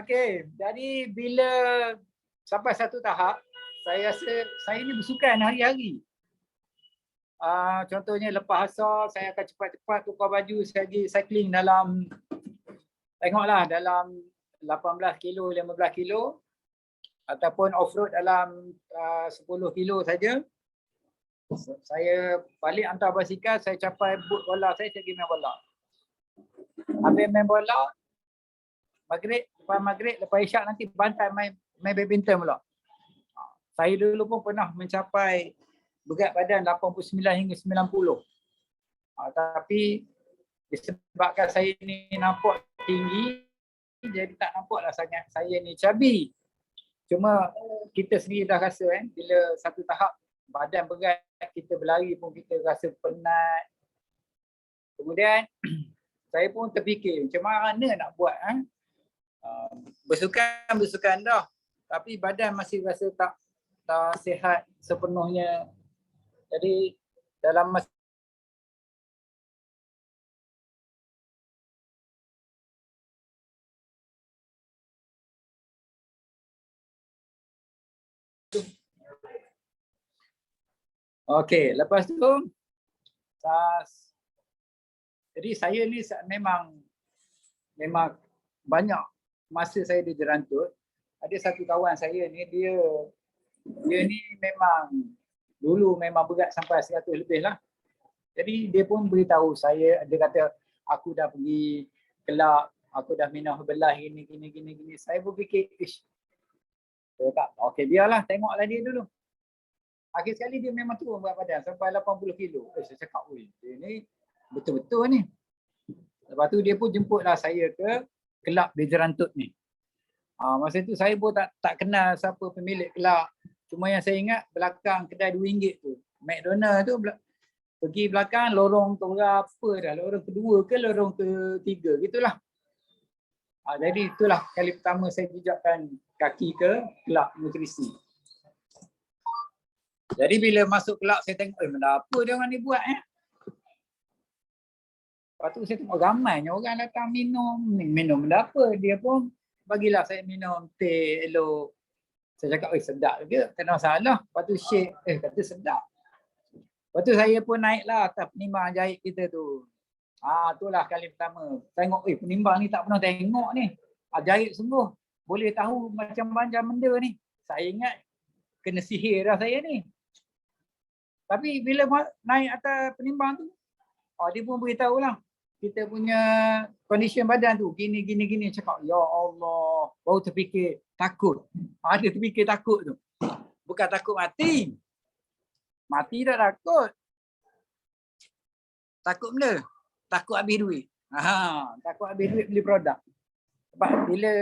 Okey, jadi bila sampai satu tahap, saya rasa saya ni bersukan hari-hari. Contohnya lepas asar, saya akan cepat-cepat tukar baju, saya pergi cycling dalam, tengoklah dalam 18 kilo, 15 kilo. Ataupun off-road dalam 10 kilo saja. Saya balik hantar basikal, saya capai boot bola saya pergi main bola. Habis main bola, maghrib, lepas isyak nanti bantai main badminton pula. Saya dulu pun pernah mencapai berat badan 89 hingga 90. Tapi disebabkan saya ni nampak tinggi, jadi tak nampaklah sangat saya ni cabi. Cuma kita sendiri dah rasa bila satu tahap badan berat, kita berlari pun kita rasa penat. Kemudian saya pun terfikir macam mana nak buat bersukan dah, tapi badan masih rasa tak sihat sepenuhnya. Jadi dalam masa okey, lepas tu jadi saya ni memang banyak masa saya di jerantut. Ada satu kawan saya ni, dia ni dulu memang berat sampai 100 lebih lah. Jadi dia pun beritahu saya, dia kata aku dah pergi kelab, aku dah minum Herbalife gini. Saya berfikir, okey biarlah, tengoklah dia dulu. Akhir sekali dia memang turun berat badan sampai 80 kilo. Saya cakap, dia ni betul-betul ni. Lepas tu dia pun jemputlah saya ke kelab di Jerantut ni. Masa tu saya pun tak kenal siapa pemilik kelab. Cuma yang saya ingat belakang kedai RM2 tu. McDonald tu pergi belakang lorong ke berapa dah. Lorong kedua ke lorong ketiga gitulah. Jadi itulah kali pertama saya jejakkan kaki ke kelab nutrisi. Jadi bila masuk kelab saya tengok, benda apa dia orang ni buat Lepas tu saya tengok ramainya orang datang minum benda apa. Dia pun bagilah saya minum teh elok. Saya cakap, sedap juga, tak ada masalah. Lepas tu shake, kata sedap. Lepas tu saya pun naiklah atas penimbang jahit kita tu. Itulah kali pertama. Tengok, penimbang ni tak pernah tengok ni. Jahit sungguh. Boleh tahu macam-macam benda ni. Saya ingat kena sihir dah saya ni. Tapi bila naik atas penimbang tu, dia pun beritahu lah. Kita punya condition badan tu, gini. Cakap, ya Allah. Baru terfikir takut. Dia terfikir takut tu. Bukan takut mati. Mati tak takut. Takut benda. Takut habis duit. Takut habis duit beli produk. Sebab bila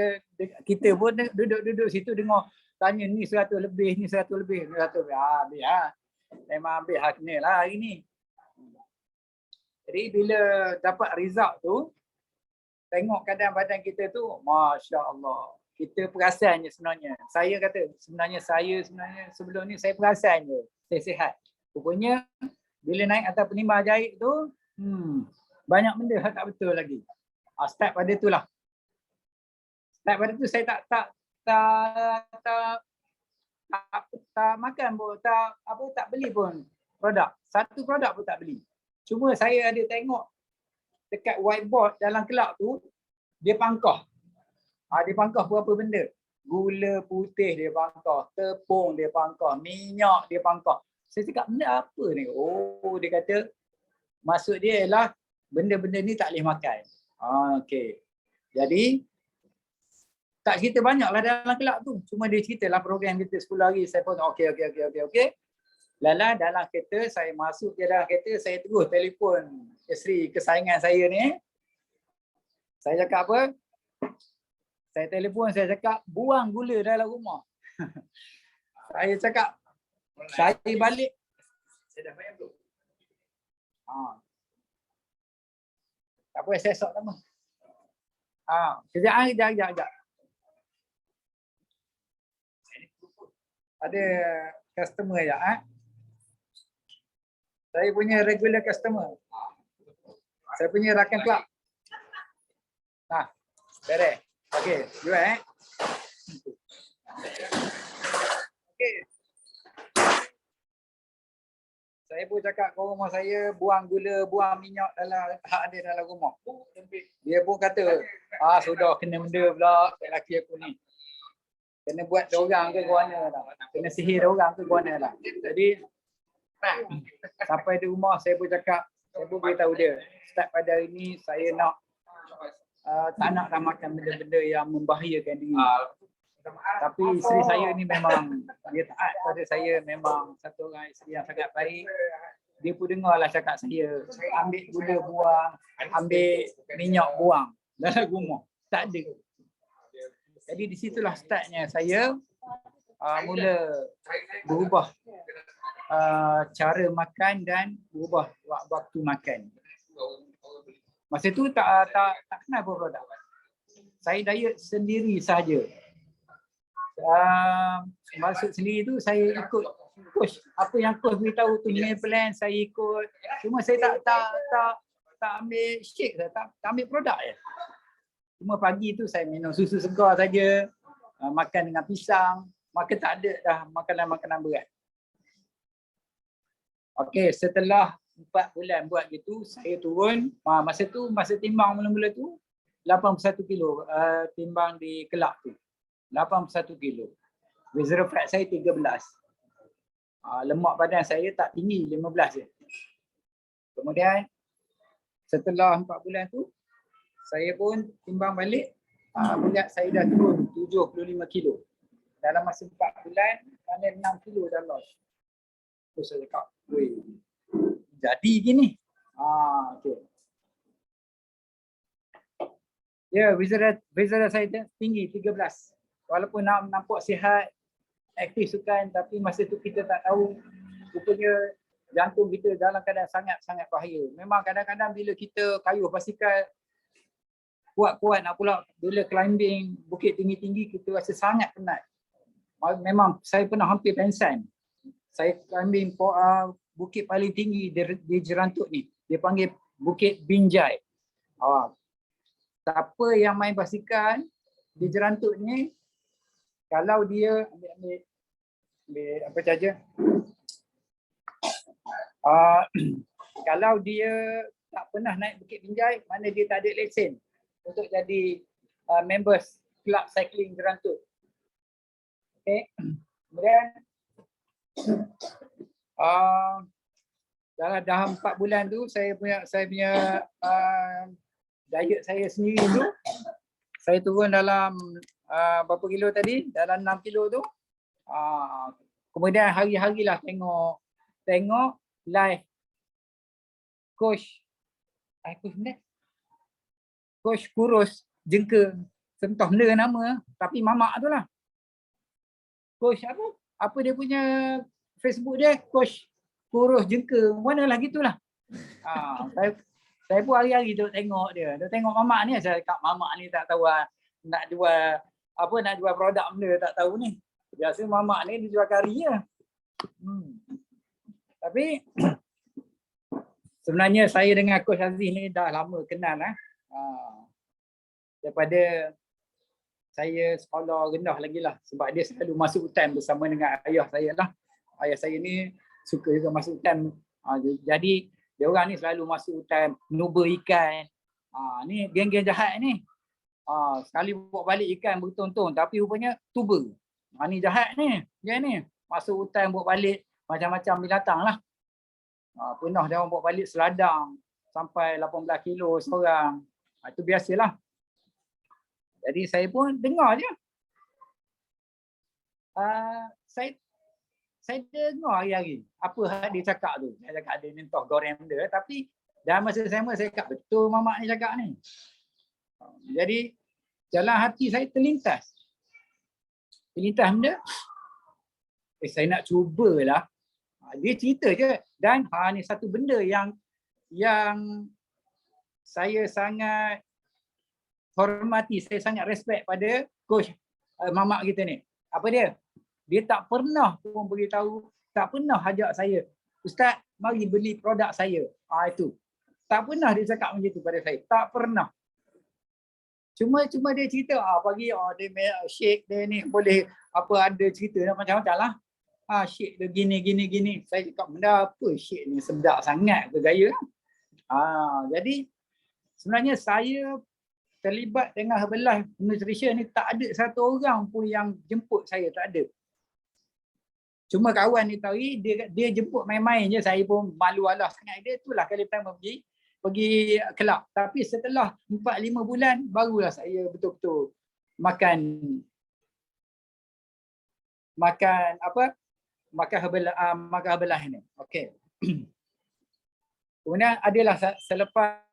kita pun duduk situ dengar, tanya ni 100 lebih, ni 100 lebih. Habis lah. Memang habis kena lah hari ni. Jadi bila dapat result tu, tengok keadaan badan kita tu, Masya Allah. Kita perasannya sebenarnya. Saya kata sebenarnya sebelum ni saya perasannya. Saya sihat. Rupanya bila naik atas penimbang jahit tu, banyak benda tak betul lagi. Start pada tu lah. Start pada tu saya tak makan pun, tak beli pun produk. Satu produk pun tak beli. Cuma saya ada tengok dekat whiteboard dalam kelab tu, dia pangkah. Dia pangkah berapa benda. Gula putih dia pangkah, tepung dia pangkah, minyak dia pangkah. Saya cakap, benda apa ni? Dia kata, maksud dia ialah benda-benda ni tak boleh makan. Okey. Jadi, tak cerita banyaklah dalam kelab tu. Cuma dia ceritalah program kita 10 hari. Saya pun okey. Lala dalam kereta, saya masuk ke dalam kereta, saya terus telefon isteri kesayangan saya ni. Saya cakap apa? Saya telefon, saya cakap buang gula dalam rumah. Saya cakap saya balik. Saya dah bayar belum? Tak apa, saya esok lama. Kejap. Ada customer ya. Saya punya regular customer. Saya punya rakan kelab. Beres. Okey, jual Okey. Saya pun cakap ke rumah saya buang gula, buang minyak dalam hak ada dalam rumah. Dia pun kata, sudah kena benda pula lelaki aku ni. Kena buat dorang ke guana dah. Kena sihir dorang ke guana dah. Jadi sampai di rumah saya pun cakap, saya pun beritahu dia, start pada hari ni saya nak tak nak dah makan benda-benda yang membahayakan diri. Tapi isteri saya ni memang dia taat pada saya, memang satu orang isteri yang sangat baik. Dia pun dengarlah cakap saya, ambil gula buang, ambil minyak buang dalam rumah. Tak ada. Jadi di situlah startnya saya mula berubah cara makan dan berubah waktu makan. Masa tu tak kenal produk. Saya diet sendiri saja. Maksud sendiri tu saya ikut coach. Apa yang coach beritahu tu meal plan saya ikut. Cuma saya tak ambil shake, tak ambil produk je. Cuma pagi tu saya minum susu segar saja, makan dengan pisang, maka tak ada dah makanan-makanan berat. Okey, setelah 4 bulan buat gitu, saya turun. Masa timbang mula-mula tu 81 kilo timbang di kelab tu. 81 kilo. Visceral fat saya 13. Lemak badan saya tak tinggi, 15 je. Kemudian setelah 4 bulan tu, saya pun timbang balik, berat saya dah turun 75 kilo. Dalam masa 4 bulan, mana 6 kilo dah loss. Terus saya cakap, weh, jadi gini. Okay. Ya, visceral saya tinggi 13. Walaupun nampak sihat, aktif sukan, tapi masa tu kita tak tahu rupanya jantung kita dalam keadaan sangat-sangat bahaya. Memang kadang-kadang bila kita kayuh basikal kuat-kuat nak pula, bila climbing bukit tinggi-tinggi kita rasa sangat penat. Memang saya pernah hampir pengsan. Saya climbing bukit paling tinggi di Jerantuk ni. Dia panggil Bukit Binjai. Siapa yang main basikal di Jerantuk ni, kalau dia ambil apa saja. Kalau dia tak pernah naik Bukit Binjai, mana dia tak ada lesen untuk jadi members Club Cycling Jerantuk. Okay. Kemudian dalam 4 bulan tu saya punya diet saya sendiri tu, saya turun dalam berapa kilo tadi? Dalam 6 kilo tu. Kemudian hari-harilah tengok live coach Kurus Jengka, entah benda nama, tapi mamak tu lah. Coach apa dia punya Facebook dia, Coach Kurus Jengka, manalah gitulah. Saya pun hari-hari tengok dia. Dia tengok mamak ni, saya cakap mamak ni tak tahu nak jual produk benda tak tahu ni. Biasa mamak ni dia jual kari je. Tapi sebenarnya saya dengan Coach Aziz ni dah lama kenal lah. Daripada saya sekolah rendah lagi lah, sebab dia selalu masuk hutan bersama dengan ayah saya lah. Ayah saya ni suka juga masuk hutan. Jadi dia orang ni selalu masuk hutan, nuba ikan. Ni geng-geng jahat ni. Sekali bawa balik ikan bertonton, tapi rupanya tuba. Ni jahat ni. Geng ni masuk hutan bawa balik macam-macam binatang lah. Pernah dia orang bawa balik seladang sampai 18 kilo seorang. Itu biasalah. Jadi saya pun dengar je. Saya dengar hari-hari apa dia cakap tu. Dia cakap dia ni entah goreng benda, tapi dalam masa sama saya cakap betul mamak ni cakap ni. Jadi Dalam hati saya terlintas benda. Saya nak cubalah. Dia cerita je. Dan ni satu benda yang saya sangat hormati, saya sangat respect pada coach mamak kita ni. Apa dia? Dia tak pernah pun beritahu, tak pernah ajak saya, Ustaz, mari beli produk saya. Itu. Tak pernah dia cakap macam tu pada saya. Tak pernah. Cuma dia cerita pagi dia shake dia ni boleh ada cerita macam-macam lah. Shake dia gini. Saya cakap benda apa shake ni sedap sangat ke gaya. Jadi sebenarnya saya terlibat dengan Herbalife Nutrition ni tak ada satu orang pun yang jemput saya, tak ada. Cuma kawan ni tahu dia jemput main-main je, saya pun malu alah sangat. Dia itulah kali pertama pergi kelab. Tapi setelah 4-5 bulan barulah saya betul-betul makan Herbalife ni. Okey. Kemudian adalah selepas